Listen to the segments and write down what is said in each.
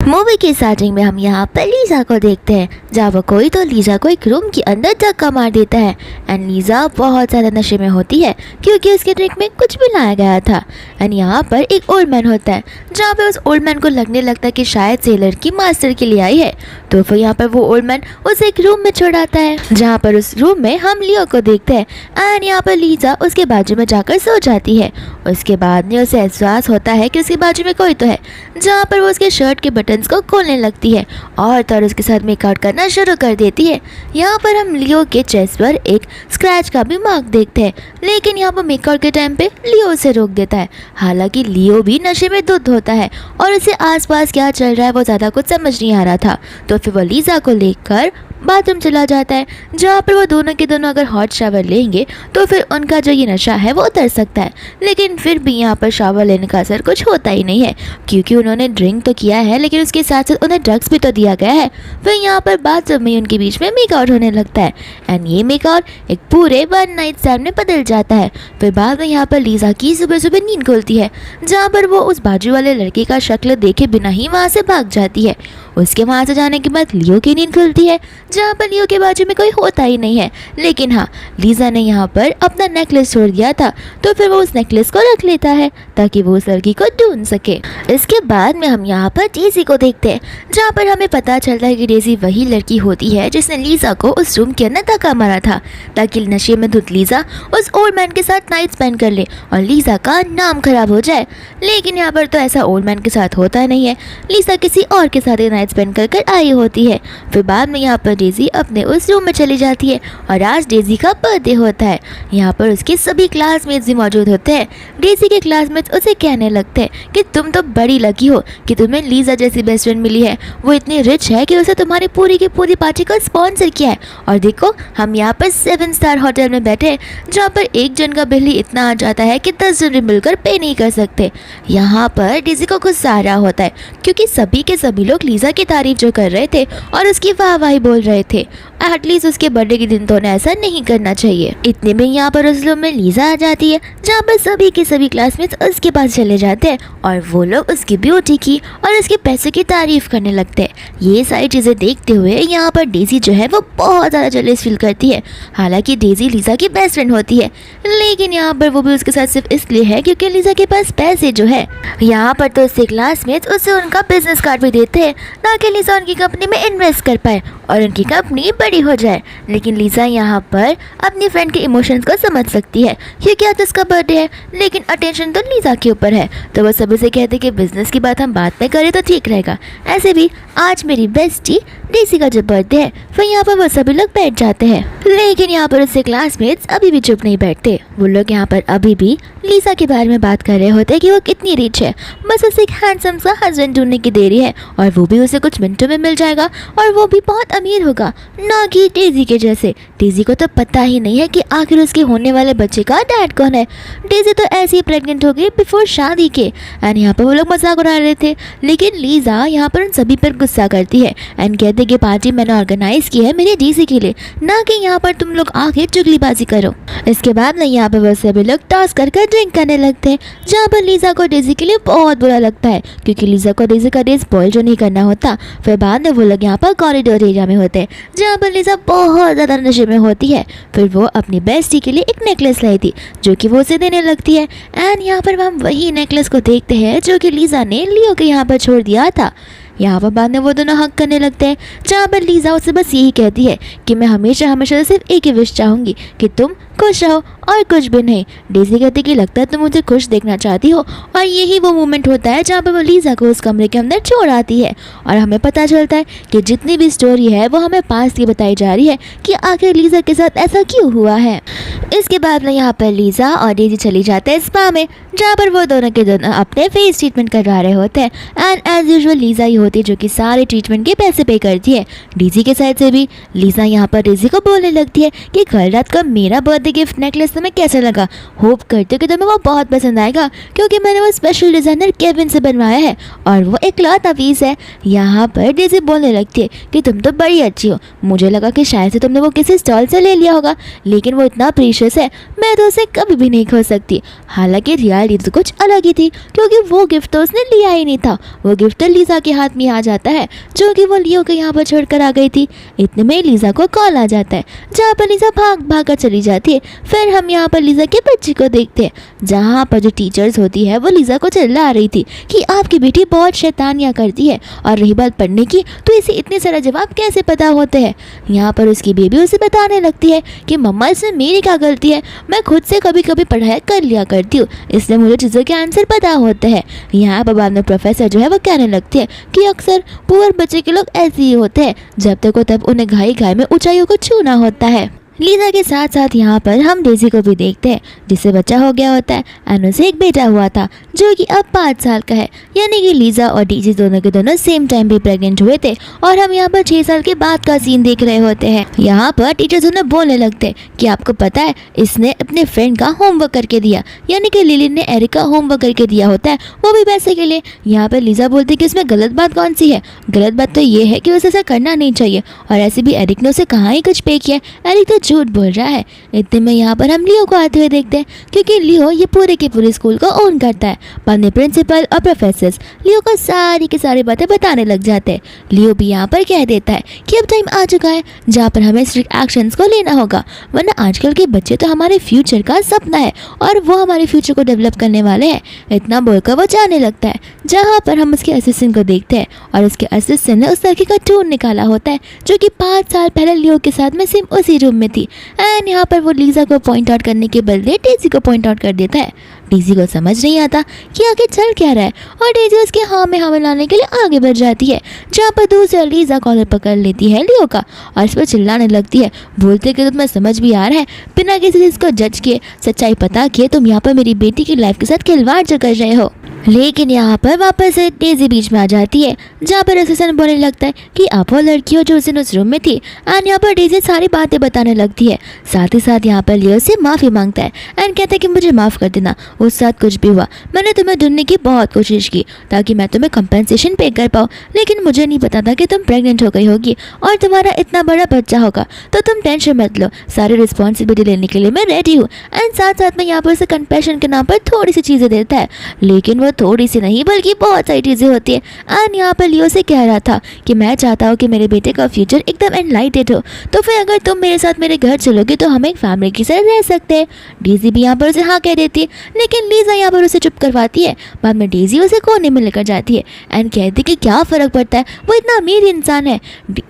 Movie के starting में हम यहाँ पर लीजा को देखते हैं, जहाँ वो कोई तो लीजा को एक रूम के अंदर धक्का मार देता है एंड लीजा बहुत ज़्यादा नशे में होती है क्योंकि उसके ड्रिंक में कुछ भी लाया गया था। एंड यहाँ पर एक ओल्ड मैन होता है, जहाँ पे उस ओल्ड मैन को लगने लगता है कि शायद से लड़की मास्टर के लिए आई है। तो फिर यहाँ पर वो ओल्ड मैन उसे एक रूम में छोड़ाता है, जहाँ पर उस रूम में हम लियो को देखते हैं एंड यहाँ पर लीजा उसके बाजू में जाकर सो जाती है। उसके बाद में उसे एहसास होता है कि उसके बाजू में कोई तो है, जहाँ पर वो उसके शर्ट के बटन्स को खोलने लगती है और उसके साथ मेकआउट करना शुरू कर देती है। यहाँ पर हम लियो के चेस्ट पर एक स्क्रैच का भी मार्क देखते हैं, लेकिन यहाँ पर मेकआउट के टाइम पे लियो उसे रोक देता है। हालांकि लियो भी नशे में धुत होता है और उसे आसपास क्या चल रहा है वो ज़्यादा कुछ समझ नहीं आ रहा था। तो फिर वो लीजा को लेकर बाथरूम चला जाता है, जहाँ पर वो दोनों के दोनों अगर हॉट शावर लेंगे तो फिर उनका जो ये नशा है वो उतर सकता है। लेकिन फिर भी यहाँ पर शावर लेने का असर कुछ होता ही नहीं है, क्योंकि उन्होंने ड्रिंक तो किया है लेकिन उसके साथ साथ उन्हें ड्रग्स भी तो दिया गया है। फिर यहाँ पर बाथरूम में उनके बीच में मेकआउट होने लगता है एंड ये मेकआउट एक पूरे वन नाइट स्टैंड में बदल जाता है। फिर बाद में यहाँ पर लीजा की सुबह सुबह नींद खुलती है, जहाँ पर वो उस बाजू वाले लड़के का शक्ल देखे बिना ही वहाँ से भाग जाती है। उसके वहाँ से जाने के बाद लियो की नींद खुलती है, जहाँ पर लियो के बाजू में कोई होता ही नहीं है। लेकिन हाँ, लीजा ने यहाँ पर अपना नेकलेस छोड़ दिया था, तो फिर वो उस नेकलेस को रख लेता है ताकि वो उस लड़की को ढूंढ सके। इसके बाद में हम यहाँ पर डेजी को देखते हैं, जहाँ पर हमें पता चलता है कि डेजी वही लड़की होती है जिसने लीजा को उस रूम के अंदर धक्का मारा था, ताकि नशे में धुत लीजा उस ओल्ड मैन के साथ नाइट स्पेंड कर ले और लीजा का नाम खराब हो जाए। लेकिन यहाँ पर तो ऐसा ओल्ड मैन के साथ होता नहीं है, लीजा किसी और के साथ नाइट स्पेंड कर आई होती है। फिर बाद में यहाँ पर डेजी अपने उस रूम में चली जाती है और आज डेजी का बर्थडे होता है। यहाँ पर उसके सभी क्लासमेट्स भी मौजूद होते हैं। डेजी के क्लासमेट्स उसे कहने लगते हैं कि तुम तो बड़ी लकी हो कि तुम्हें लीजा जैसी बेस्ट फ्रेंड मिली है। वो इतनी रिच है कि उसे तुम्हारी पूरी की पूरी पार्टी को स्पॉन्सर किया है। और देखो, हम यहाँ पर 7 स्टार होटल में बैठे हैं, जहाँ पर एक जन का बिल ही इतना आ जाता है कि 10 जन मिलकर पे नहीं कर सकते। यहाँ पर डेजी को गुस्सा आ रहा होता है, क्योंकि सभी के सभी लोग लीजा की तारीफ जो कर रहे थे और उसकी वाहवाही बोल रहे थे। एटलीस्ट उसके बर्थडे के दिन तो उन्हें ऐसा नहीं करना चाहिए। इतने में यहाँ पर उस रूम में लीजा आ जाती है, जहाँ पर सभी के सभी क्लासमेट्स उसके पास चले जाते हैं और वो लोग उसकी ब्यूटी की और उसके पैसे की तारीफ करने लगते हैं। ये सारी चीज़ें देखते हुए यहाँ पर डेजी जो है वो बहुत ज़्यादा जेलस फील करती है। हालांकि डेजी लीजा की बेस्ट फ्रेंड होती है, लेकिन यहाँ पर वो भी उसके साथ सिर्फ इसलिए है क्योंकि लीजा के पास पैसे जो है। यहाँ पर तो उसके क्लासमेट्स उसे उनका बिजनेस कार्ड भी देते हैं ताकि लीजा उनकी कंपनी में इन्वेस्ट कर पाए और उनकी कंपनी बड़ी हो जाए। लेकिन लीजा यहाँ पर अपनी फ्रेंड के इमोशंस को समझ सकती है, क्योंकि आज उसका बर्थडे है, लेकिन अटेंशन तो लीजा के ऊपर है। तो वो सभी से कहते कि बिजनेस की बात हम बाद में करें तो ठीक रहेगा, ऐसे भी आज मेरी बेस्टी डेजी का जब बर्थडे है। फिर यहाँ पर वो सभी लोग बैठ जाते हैं, लेकिन यहाँ पर उससे क्लासमेट्स अभी भी चुप नहीं बैठते। वो लोग यहाँ पर अभी भी लीजा के बारे में बात कर रहे होते हैं कि वो कितनी रिच है, बस उसे एक हैंडसम सा हस्बैंड ढूंढने की देरी है और वो भी उसे कुछ मिनटों में मिल जाएगा और वो भी बहुत अमीर होगा, ना कि डेजी के जैसे। डेजी को तो पता ही नहीं है कि आखिर उसके होने वाले बच्चे का डैड कौन है। डेजी तो ऐसे ही प्रेग्नेंट हो गई बिफोर शादी के। एंड यहाँ पर वो लोग मजाक उड़ा रहे थे, लेकिन लीजा यहाँ पर उन सभी पर गुस्सा करती है एंड कहते कि पार्टी मैंने ऑर्गेनाइज की है मेरे डेजी के लिए, ना कि यहाँ पर तुम लोग आके चुगलीबाजी करो। इसके बाद में यहाँ पर वो सभी लोग टॉस करके ड्रिंक करने लगते हैं, जहाँ पर लीजा को डेजी के लिए बहुत बुरा लगता है, क्योंकि लीजा को डेजी का डे स्पॉइल जो नहीं करना होता। फिर बाद में वो लोग यहाँ पर कॉरिडोर एरिया में होते हैं, जहाँ पर लीजा बहुत ज़्यादा नशे में होती है। फिर वो अपनी बेस्टी के लिए एक नेकलेस लाई थी, जो कि वो उसे देने लगती है एंड यहाँ पर हम वही नेकलेस को देखते हैं जो कि लीजा ने लियो के यहाँ पर छोड़ दिया था। यहाँ पर बाद में वो दोनों हक करने लगते हैं, जहाँ पर लीजा उससे बस यही कहती है कि मैं हमेशा हमेशा सिर्फ एक ही विश चाहूँगी कि तुम खुश रहो और कुछ भी नहीं। डेजी कहती कि लगता है तुम मुझे खुश देखना चाहती हो, और यही वो मोमेंट होता है जहाँ पर वो लीजा को उस कमरे के अंदर छोड़ आती है और हमें पता चलता है कि जितनी भी स्टोरी है वो हमें पास की बताई जा रही है कि आखिर लीजा के साथ ऐसा क्यों हुआ है। इसके बाद में यहाँ पर लीजा और डेजी चली जाते हैं स्पा में, जहाँ पर वो दोनों के दोनों अपने फेस ट्रीटमेंट करवा रहे होते हैं एंड एज यूजुअल लीजा ही होती है जो कि सारे ट्रीटमेंट के पैसे पे करती है। डेजी के साइड से भी लीजा यहाँ पर डेजी को बोलने लगती है कि कल रात को मेरा बर्थडे बर्थडे गिफ्ट नेकलेस तुम्हें कैसा लगा? होप करती हूँ कि तुम्हें वो बहुत पसंद आएगा, क्योंकि मैंने वो स्पेशल डिज़ाइनर केविन से बनवाया है और वो इकलौता पीस है। यहाँ पर डेज़ी बोलने लगती है कि तुम तो बड़ी अच्छी हो, मुझे लगा कि शायद से तुमने वो किसी स्टॉल से ले लिया होगा, लेकिन वो इतना प्रीशियस है, मैं तो उसे कभी भी नहीं खो सकती। हालांकि रियलिटी तो कुछ अलग ही थी, क्योंकि वो गिफ्ट तो उसने लिया ही नहीं था। वो गिफ्ट तो लीज़ा के हाथ में आ जाता है, जो कि वो लियो के यहाँ पर छोड़कर आ गई थी। इतने में लीज़ा को कॉल आ जाता है, जहाँ पर लीज़ा भाग भाग कर चली जाती है। फिर हम यहाँ पर लीज़ा के बच्चे को देखते हैं, जहाँ पर जो टीचर्स होती है वो लीज़ा को चिल्ला रही थी कि आपकी बेटी बहुत शैतानियाँ करती है, और रही बात पढ़ने की तो इसे इतने सारे जवाब कैसे पता होते हैं। यहाँ पर उसकी बेबी उसे बताने लगती है कि मम्मा इसमें मेरी क्या गलती है, मैं खुद से कभी कभी पढ़ाई कर लिया करती हूँ, इसलिए मुझे चीज़ों के आंसर पता होते हैं। यहाँ पर बाद में प्रोफेसर जो है वो कहने लगती है कि अक्सर पुअर बच्चे के लोग ऐसे ही होते हैं, जब तक को तब उन्हें घाई घाई में ऊंचाइयों को छूना होता है। लीज़ा के साथ साथ यहाँ पर हम डेज़ी को भी देखते हैं, जिससे बच्चा हो गया होता है एंड उसे एक बेटा हुआ था, जो कि अब 5 साल का है। यानी कि लीज़ा और डेज़ी दोनों के दोनों सेम टाइम पे प्रेग्नेंट हुए थे, और हम यहाँ पर 6 साल के बाद का सीन देख रहे होते हैं। यहाँ पर टीचर्स उन्हें बोलने लगते हैं कि आपको पता है इसने अपने फ्रेंड का होमवर्क करके दिया, यानी कि लिली ने एरिक का होमवर्क करके दिया होता है, वो भी पैसे के लिए। यहाँ पर लीज़ा बोलती है कि इसमें गलत बात कौन सी है? गलत बात तो ये है कि उसे ऐसा करना नहीं चाहिए, और ऐसे भी एरिक ने उसे कहाँ ही कुछ पे किया, एरिक तो झूठ बोल रहा है। इतने में यहाँ पर हम लियो को आते हुए देखते हैं, क्योंकि लियो ये पूरे के पूरे स्कूल को ओन करता है। बाद में प्रिंसिपल और प्रोफेसर्स लियो को सारी की सारी बातें बताने लग जाते हैं। लियो भी यहाँ पर कह देता है कि अब टाइम आ चुका है जहाँ पर हमें स्ट्रिक्ट एक्शंस को लेना होगा, वरना आजकल के बच्चे तो हमारे फ्यूचर का सपना है और वो हमारे फ्यूचर को डेवलप करने वाले हैं। इतना बोलकर वो जाने लगता है, जहाँ पर हम उसके असिस्टेंट को देखते हैं, और उसके असिस्टेंट ने उस लड़की का टून निकाला होता है, जो कि 5 साल पहले लियो के साथ में सेम उसी रूम में थी। एंड यहाँ पर वो लीज़ा को पॉइंट आउट करने के बदले डेज़ी को पॉइंट आउट कर देता है। डेज़ी को समझ नहीं आता कि आगे चल क्या रहा है, और डेज़ी उसके हाँ में हाँ मिलाने के लिए आगे बढ़ जाती है, जहाँ पर दूसरी लीज़ा कॉलर पकड़ लेती है लियो का और इस पर चिल्लाने लगती है, बोलते कि तुम्हें समझ भी आ रहा है, बिना किसी चीज़ को जज किए, सच्चाई पता किए तुम यहाँ पर मेरी बेटी की लाइफ के साथ खिलवाड़ जो कर रहे हो। लेकिन यहाँ पर वापस से डेज़ी बीच में आ जाती है, जहाँ पर असिस्टेंट बोलने लगता है कि आप वो लड़की हो जो उस दिन उस रूम में थी। एंड यहाँ पर डेज़ी सारी बातें बताने लगती है, साथ ही साथ यहाँ पर लियो से माफ़ी मांगता है एंड कहता है कि मुझे माफ़ कर देना, उस साथ कुछ भी हुआ, मैंने तुम्हें ढूंढने की बहुत कोशिश की ताकि मैं तुम्हें कंपनसेशन पे कर पाऊँ, लेकिन मुझे नहीं पता था कि तुम प्रेग्नेंट हो गई होगी और तुम्हारा इतना बड़ा बच्चा होगा, तो तुम टेंशन मत लो, सारी रिस्पॉन्सिबिलिटी लेने के लिए मैं रेडी हूँ। एंड साथ साथ में यहाँ पर उसे कंपैशन के नाम पर थोड़ी सी चीज़ें देता है, लेकिन वो थोड़ी सी नहीं बल्कि बहुत सारी चीज़ें होती है। एंड यहाँ पर लियो से कह रहा था कि मैं चाहता हूँ कि मेरे बेटे का फ्यूचर एकदम एनलाइटेड हो, तो फिर अगर तुम मेरे साथ मेरे घर चलोगे तो हम एक फैमिली की तरह रह सकते हैं। डेज़ी भी यहाँ पर उसे हाँ कह देती है, लेकिन लीज़ा यहाँ पर उसे चुप करवाती है। बाद में डेज़ी उसे कोने में लेकर जाती है एंड कहती कि क्या फ़र्क पड़ता है, वो इतना अमीर इंसान है।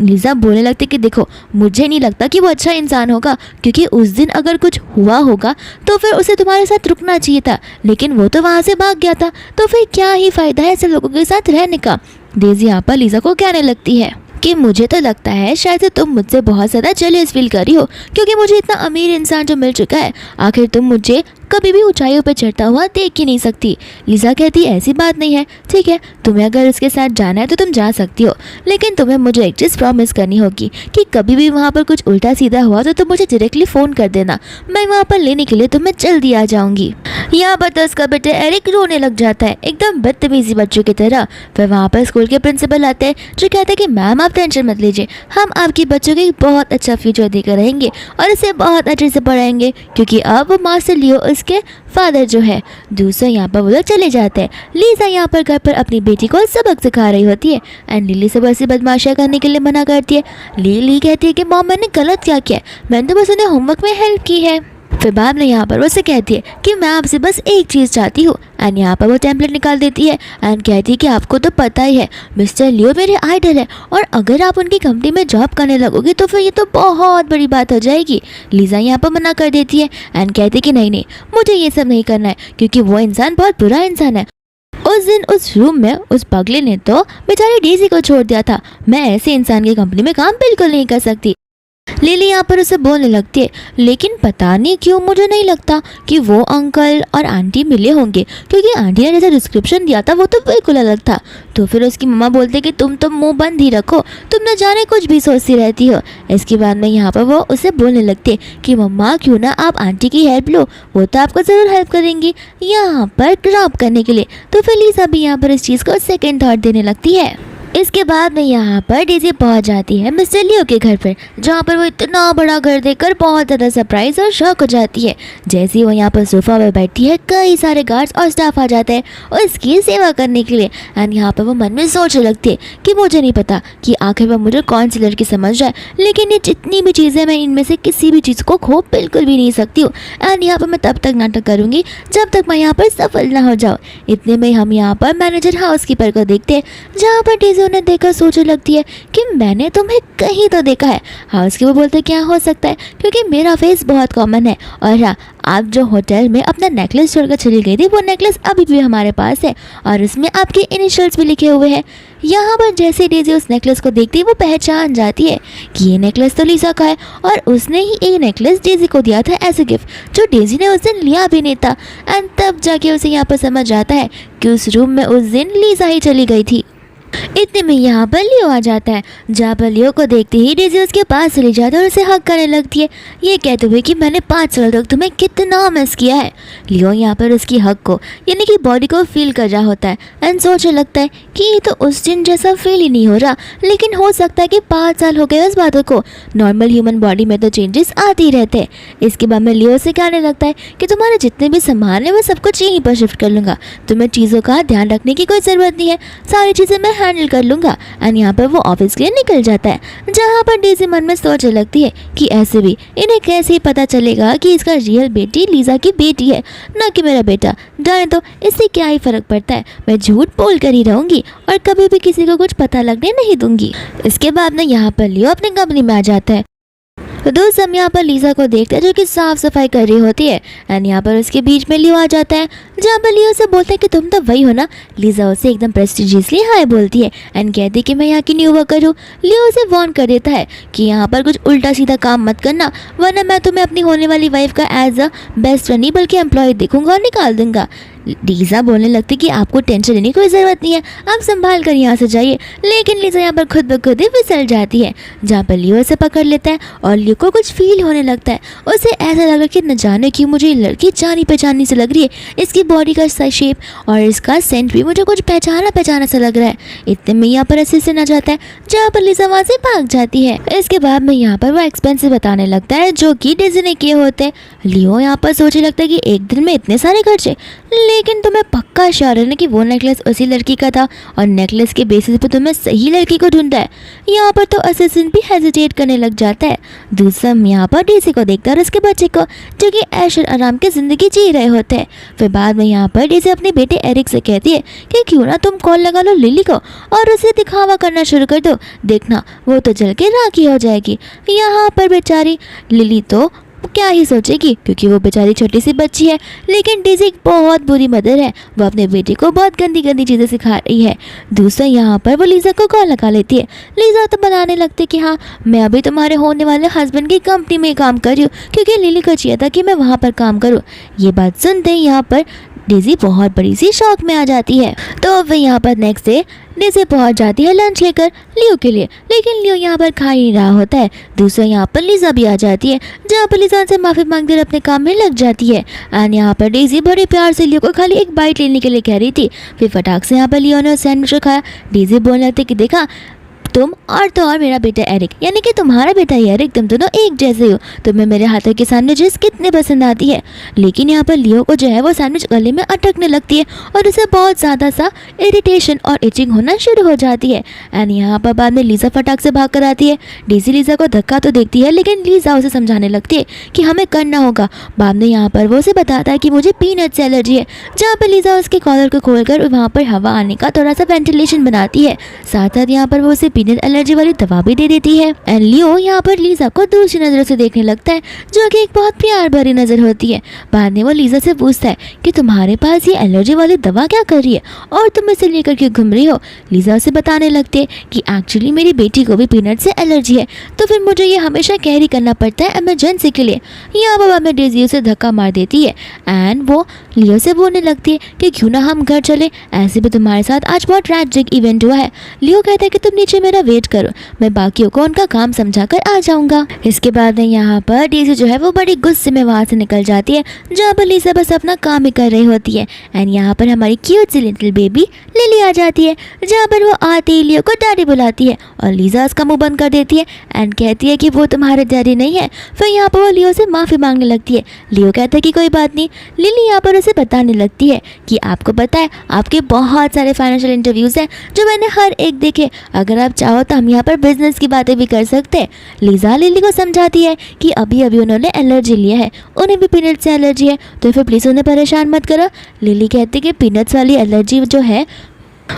लीज़ा बोलने लगती कि देखो मुझे नहीं लगता कि वो अच्छा इंसान होगा, क्योंकि उस दिन अगर कुछ हुआ होगा तो फिर उसे तुम्हारे साथ रुकना चाहिए था, लेकिन वो तो वहाँ से भाग गया था, तो फिर क्या ही फ़ायदा है ऐसे लोगों के साथ रहने का। डेज़ी यहाँ पर लीज़ा को कहने लगती है कि मुझे तो लगता है शायद से तुम मुझसे बहुत ज़्यादा जेलस फील कर रही हो, क्योंकि मुझे इतना अमीर इंसान जो मिल चुका है, आखिर तुम मुझे कभी भी ऊंचाइयों पर चढ़ता हुआ देख ही नहीं सकती। लीज़ा कहती ऐसी बात नहीं है, ठीक है तुम्हें अगर उसके साथ जाना है तो तुम जा सकती हो, लेकिन तुम्हें मुझे एक चीज़ प्रॉमिस करनी होगी कि कभी भी वहाँ पर कुछ उल्टा सीधा हुआ तो तुम मुझे डायरेक्टली फ़ोन कर देना, मैं वहाँ पर लेने के लिए तुम्हें जल्दी आ जाऊँगी। यहाँ पर तो उसका बेटा एरिक रोने लग जाता है एकदम बदतमीजी बच्चों की तरह। फिर वहाँ पर स्कूल के प्रिंसिपल आते हैं, जो कहते हैं कि मैम आप टेंशन मत लीजिए, हम आपकी बच्चों को एक बहुत अच्छा फ्यूचर देकर रहेंगे और इसे बहुत अच्छे से पढ़ाएंगे, क्योंकि अब मास्टर लियो उसके फादर जो है। दूसरा यहाँ पर वो लोग चले जाते हैं। लीज़ा यहाँ पर घर पर अपनी बेटी को सबक सिखा रही होती है एंड लिली से बस बदमाशियाँ करने के लिए मना करती है। लिली कहती है कि मॉम मैंने गलत क्या किया, मैंने तो बस उन्हें होमवर्क में हेल्प की है। फिर बाद में यहाँ पर वो से कहती है कि मैं आपसे बस एक चीज़ चाहती हूँ, एंड यहाँ पर वो टेम्पलेट निकाल देती है एंड कहती है कि आपको तो पता ही है मिस्टर लियो मेरे आइडल है, और अगर आप उनकी कंपनी में जॉब करने लगोगे तो फिर ये तो बहुत बड़ी बात हो जाएगी। लीज़ा यहाँ पर मना कर देती है एंड कहती है कि नहीं मुझे ये सब नहीं करना है, क्योंकि वो इंसान बहुत बुरा इंसान है। उस दिन उस रूम में उस पगले ने तो बेचारी डेज़ी को छोड़ दिया था, मैं ऐसे इंसान की कंपनी में काम बिल्कुल नहीं कर सकती। लिली यहाँ पर उसे बोलने लगती है, लेकिन पता नहीं क्यों मुझे नहीं लगता कि वो अंकल और आंटी मिले होंगे, क्योंकि आंटी ने जैसा डिस्क्रिप्शन दिया था वो तो बिल्कुल अलग था। तो फिर उसकी मम्मा बोलते कि तुम तो मुंह बंद ही रखो, तुम न जाने कुछ भी सोचती रहती हो। इसके बाद में यहाँ पर वो उसे बोलने लगती है कि मम्मा क्यों ना आप आंटी की हेल्प लो, वो तो आपको ज़रूर हेल्प करेंगी यहाँ पर ड्रॉप करने के लिए। तो फिर लीसा भी यहाँ पर इस चीज़ को सेकेंड थॉट देने लगती है। इसके बाद में यहाँ पर डेज़ी पहुँच जाती है मिस्टर लियो के घर पर, जहाँ पर वो इतना बड़ा घर देखकर बहुत ज़्यादा सरप्राइज और शॉक हो जाती है। जैसे ही वो यहाँ पर सोफा पर बैठती है, कई सारे गार्ड्स और स्टाफ आ जाते हैं और इसकी सेवा करने के लिए। एंड यहाँ पर वो मन में सोचने लगती है कि मुझे नहीं पता कि आखिर वो मुझे कौन सी लड़की समझ जाए, लेकिन ये जितनी भी चीज़ें, मैं इनमें से किसी भी चीज़ को खो बिल्कुल भी नहीं सकती हूँ। एंड यहाँ पर मैं तब तक नाटक करूँगी जब तक मैं यहाँ पर सफल ना हो जाऊँ। इतने में हम यहाँ पर मैनेजर हाउसकीपर को देखते हैं, जहाँ पर डेज़ी उन्हें देखकर सोचने लगती है कि मैंने तुम्हें कहीं तो देखा है। हाउसकीपर बोलते क्या हो सकता है, क्योंकि मेरा फेस बहुत कॉमन है। और हाँ, आप जो होटल में अपना नेकलेस छोड़कर चली गई थी, वो नेकलेस अभी भी हमारे पास है और उसमें आपके इनिशियल्स भी लिखे हुए हैं। यहाँ पर जैसे डेज़ी उस नेकलेस को देखती है, वो पहचान जाती है कि ये नेकलेस तो लीसा का है और उसने ही ये नेकलेस डेज़ी को दिया था एज ए गिफ्ट, जो डेज़ी ने उस दिन लिया भी नहीं था। एंड तब जाके उसे यहाँ पर समझ आता है कि उस रूम में उस दिन लीसा ही चली गई थी। इतने में यहाँ पर लियो आ जाता है, जहाँ पर लियो को देखते ही डेज़ी उसके पास चली जाती है और उसे हक करने लगती है, ये कहते हुए कि मैंने 5 साल तक तुम्हें कितना मिस किया है। लियो यहाँ पर उसकी हक को, यानी कि बॉडी को फील कर रहा होता है एंड सोचने लगता है कि ये तो उस दिन जैसा फील ही नहीं हो रहा, लेकिन हो सकता है कि 5 साल हो गए उस बातों को। नॉर्मल ह्यूमन बॉडी में तो चेंजेस आते ही रहते हैं। इसके बाद में लियो से कहने लगता है कि तुम्हारे जितने भी सामान है वो सब कुछ यहीं पर शिफ्ट कर लूँगा, तुम्हें चीज़ों का ध्यान रखने की कोई ज़रूरत नहीं है, सारी चीज़ें मैं हैंडल कर लूँगा। एंड यहाँ पर वो ऑफिस के लिए निकल जाता है, जहाँ पर डेज़ी मन में सोचने लगती है कि ऐसे भी इन्हें कैसे ही पता चलेगा कि इसका रियल बेटी लीसा की बेटी है, ना कि मेरा बेटा। जाने तो इससे क्या ही फ़र्क पड़ता है, मैं झूठ बोल कर ही रहूँगी और कभी भी किसी को कुछ पता लगने नहीं दूंगी। इसके बाद में यहाँ पर लियो अपनी कंपनी में आ जाता है। तो दोस्त हम यहाँ पर लीसा को देखते हैं जो कि साफ सफाई कर रही होती है। एंड यहाँ पर उसके बीच में लियो आ जाता है, जहाँ पर लियो से बोलता है कि तुम तो वही हो ना। लीसा उसे एकदम प्रेस्टिजियसली हाय बोलती है एंड कहती है कि मैं यहाँ की न्यू वर्कर हूँ। लियो उसे वार्न कर देता है कि यहाँ पर कुछ उल्टा सीधा काम मत करना, वरना मैं तुम्हें अपनी होने वाली वाइफ का एज अ बेस्ट फ्रेंड नहीं बल्कि एम्प्लॉय देखूंगा और निकाल दूंगा। लीसा बोलने लगती कि आपको टेंशन लेने की कोई ज़रूरत नहीं है, आप संभाल कर यहाँ से जाइए। लेकिन लीसा यहाँ पर खुद ब खुद ही फिसल जाती है, जहाँ पर लियो से पकड़ लेता है और लियो को कुछ फील होने लगता है। उसे ऐसा लगा कि न जाने क्यों मुझे ये लड़की जानी पहचानी से लग रही है, इसकी बॉडी का शेप और इसका सेंट भी मुझे कुछ पहचाना पहचाना सा लग रहा है। इतने में यहाँ पर असिस्टेंट आ जाता है, जहाँ पर लीसा वहाँ से भाग जाती है। इसके बाद में यहाँ पर वो एक्सपेंसिव बताने लगता है जो कि डेज़ी ने किए होते हैं। लियो यहाँ पर सोचने लगता है कि एक दिन में इतने सारे खर्चे, लेकिन तुम्हें पक्का श्योर है ना कि वो नेकलेस उसी लड़की का था और नेकलेस के बेसिस पे तुम्हें सही लड़की को ढूंढता है। यहाँ पर तो असिस्टेंट भी हेजिटेट करने लग जाता है। दूसरा यहाँ पर डेज़ी को देखता है और उसके बच्चे को, जो कि ऐश और आराम की ज़िंदगी जी रहे होते हैं। फिर बाद में यहाँ पर डेज़ी अपने बेटे एरिक से कहती है कि क्यों ना तुम कॉल लगा लो लिली को और उसे दिखावा करना शुरू कर दो, देखना वो तो जल के राखी हो जाएगी। यहाँ पर बेचारी लिली तो क्या ही सोचेगी, क्योंकि वो बेचारी छोटी सी बच्ची है, लेकिन डेज़ी एक बहुत बुरी मदर है, वो अपने बेटे को बहुत गंदी गंदी चीज़ें सिखा रही है। दूसरा यहाँ पर वो लीसा को कॉल लगा लेती है। लीसा तो बताने लगती है कि हाँ मैं अभी तुम्हारे होने वाले हस्बैंड की कंपनी में काम कर रही हूँ, क्योंकि लिली को चाहिए था कि मैं वहाँ पर काम करूँ। ये बात सुनते ही यहाँ पर डेज़ी बहुत बड़ी सी शौक में आ जाती है। तो वह यहाँ पर नेक्स्ट डे डेज़ी पहुंच जाती है लंच लेकर लियो के लिए, लेकिन लियो यहाँ पर खा ही रहा होता है। दूसरा यहाँ पर लीसा भी आ जाती है, जहाँ पर लीसा से माफ़ी मांगते हुए अपने काम में लग जाती है। एंड यहाँ पर डेज़ी बड़े प्यार से लियो को खाली एक बाइट लेने के लिए कह रही थी। फिर फटाक से यहाँ पर लियो ने सैंडविच को खाया। डेज़ी बोलने लगती कि देखा तुम और तो और मेरा बेटा एरिक, यानी कि तुम्हारा बेटा ही एरिक, तुम दोनों एक जैसे हो। तुम्हें मेरे हाथों के सैंडविचेस कितने पसंद आती है। लेकिन यहाँ पर लियो को जो है वो सैंडविच गले में अटकने लगती है और उसे बहुत ज़्यादा सा इरिटेशन और इचिंग होना शुरू हो जाती है। एंड यहाँ पर बाद में लीसा फटाक से भाग कर आती है। डेज़ी लीसा को धक्का तो देखती है, लेकिन लीसा उसे समझाने लगती है कि हमें करना होगा। बाद में यहाँ पर वो उसे बताता है कि मुझे पीनट से एलर्जी है, जहाँ पर लीसा उसके कॉलर को खोलकर वहाँ पर हवा आने का थोड़ा सा वेंटिलेशन बनाती है। साथ साथ यहाँ पर वो उसे पीनट पीनट एलर्जी वाली दवा भी दे देती है। एंड लियो यहाँ पर लीजा को दूसरी नजरों से देखने लगता है, जो कि एक बहुत प्यार भरी नजर होती है। बाद में वो लीजा से पूछता है कि तुम्हारे पास ये एलर्जी वाली दवा क्या कर रही है और तुम इसे लेकर क्यों घूम रही हो। लीजा उसे बताने लगती है कि एक्चुअली मेरी बेटी को भी पीनट से एलर्जी है, तो फिर मुझे ये हमेशा कैरी करना पड़ता है इमरजेंसी के लिए। यहाँ पर में डेजी उसे धक्का मार देती है एंड वो लियो से बोलने लगती है कि क्यों ना हम घर चले, ऐसे भी तुम्हारे साथ आज बहुत ट्रैजिक इवेंट हुआ है। लियो कहता है कि तुम नीचे मेरा वेट करो, मैं बाकियों को उनका काम समझाकर आ जाऊंगा। इसके बाद यहाँ पर डेजी जो है वो बड़ी गुस्से में वहाँ से निकल जाती है, जहाँ पर लीजा बस अपना काम ही कर रही होती है। एंड यहाँ पर हमारी क्यूट सी लिटिल बेबी लिली आ जाती है, जहाँ पर वो आते ही लियो को डैडी बुलाती है और लीजा उसका मुंह बंद कर देती है एंड कहती है कि वो तुम्हारे डैडी नहीं है। फिर यहाँ पर वो लियो से माफ़ी मांगने लगती है। लियो कहता है कि कोई बात नहीं। लिली यहाँ पर उसे बताने लगती है कि आपको पता है आपके बहुत सारे फाइनेंशियल इंटरव्यूज़ हैं जो मैंने हर एक देखे, अगर आप चाहो तो हम यहाँ पर बिजनेस की बातें भी कर सकते हैं। लीजा लिली को समझाती है कि अभी अभी उन्होंने एलर्जी लिया है, उन्हें भी पीनट्स से एलर्जी है, तो फिर प्लीज़ उन्हें परेशान मत करो। लिली कहती है कि पीनट्स वाली एलर्जी जो है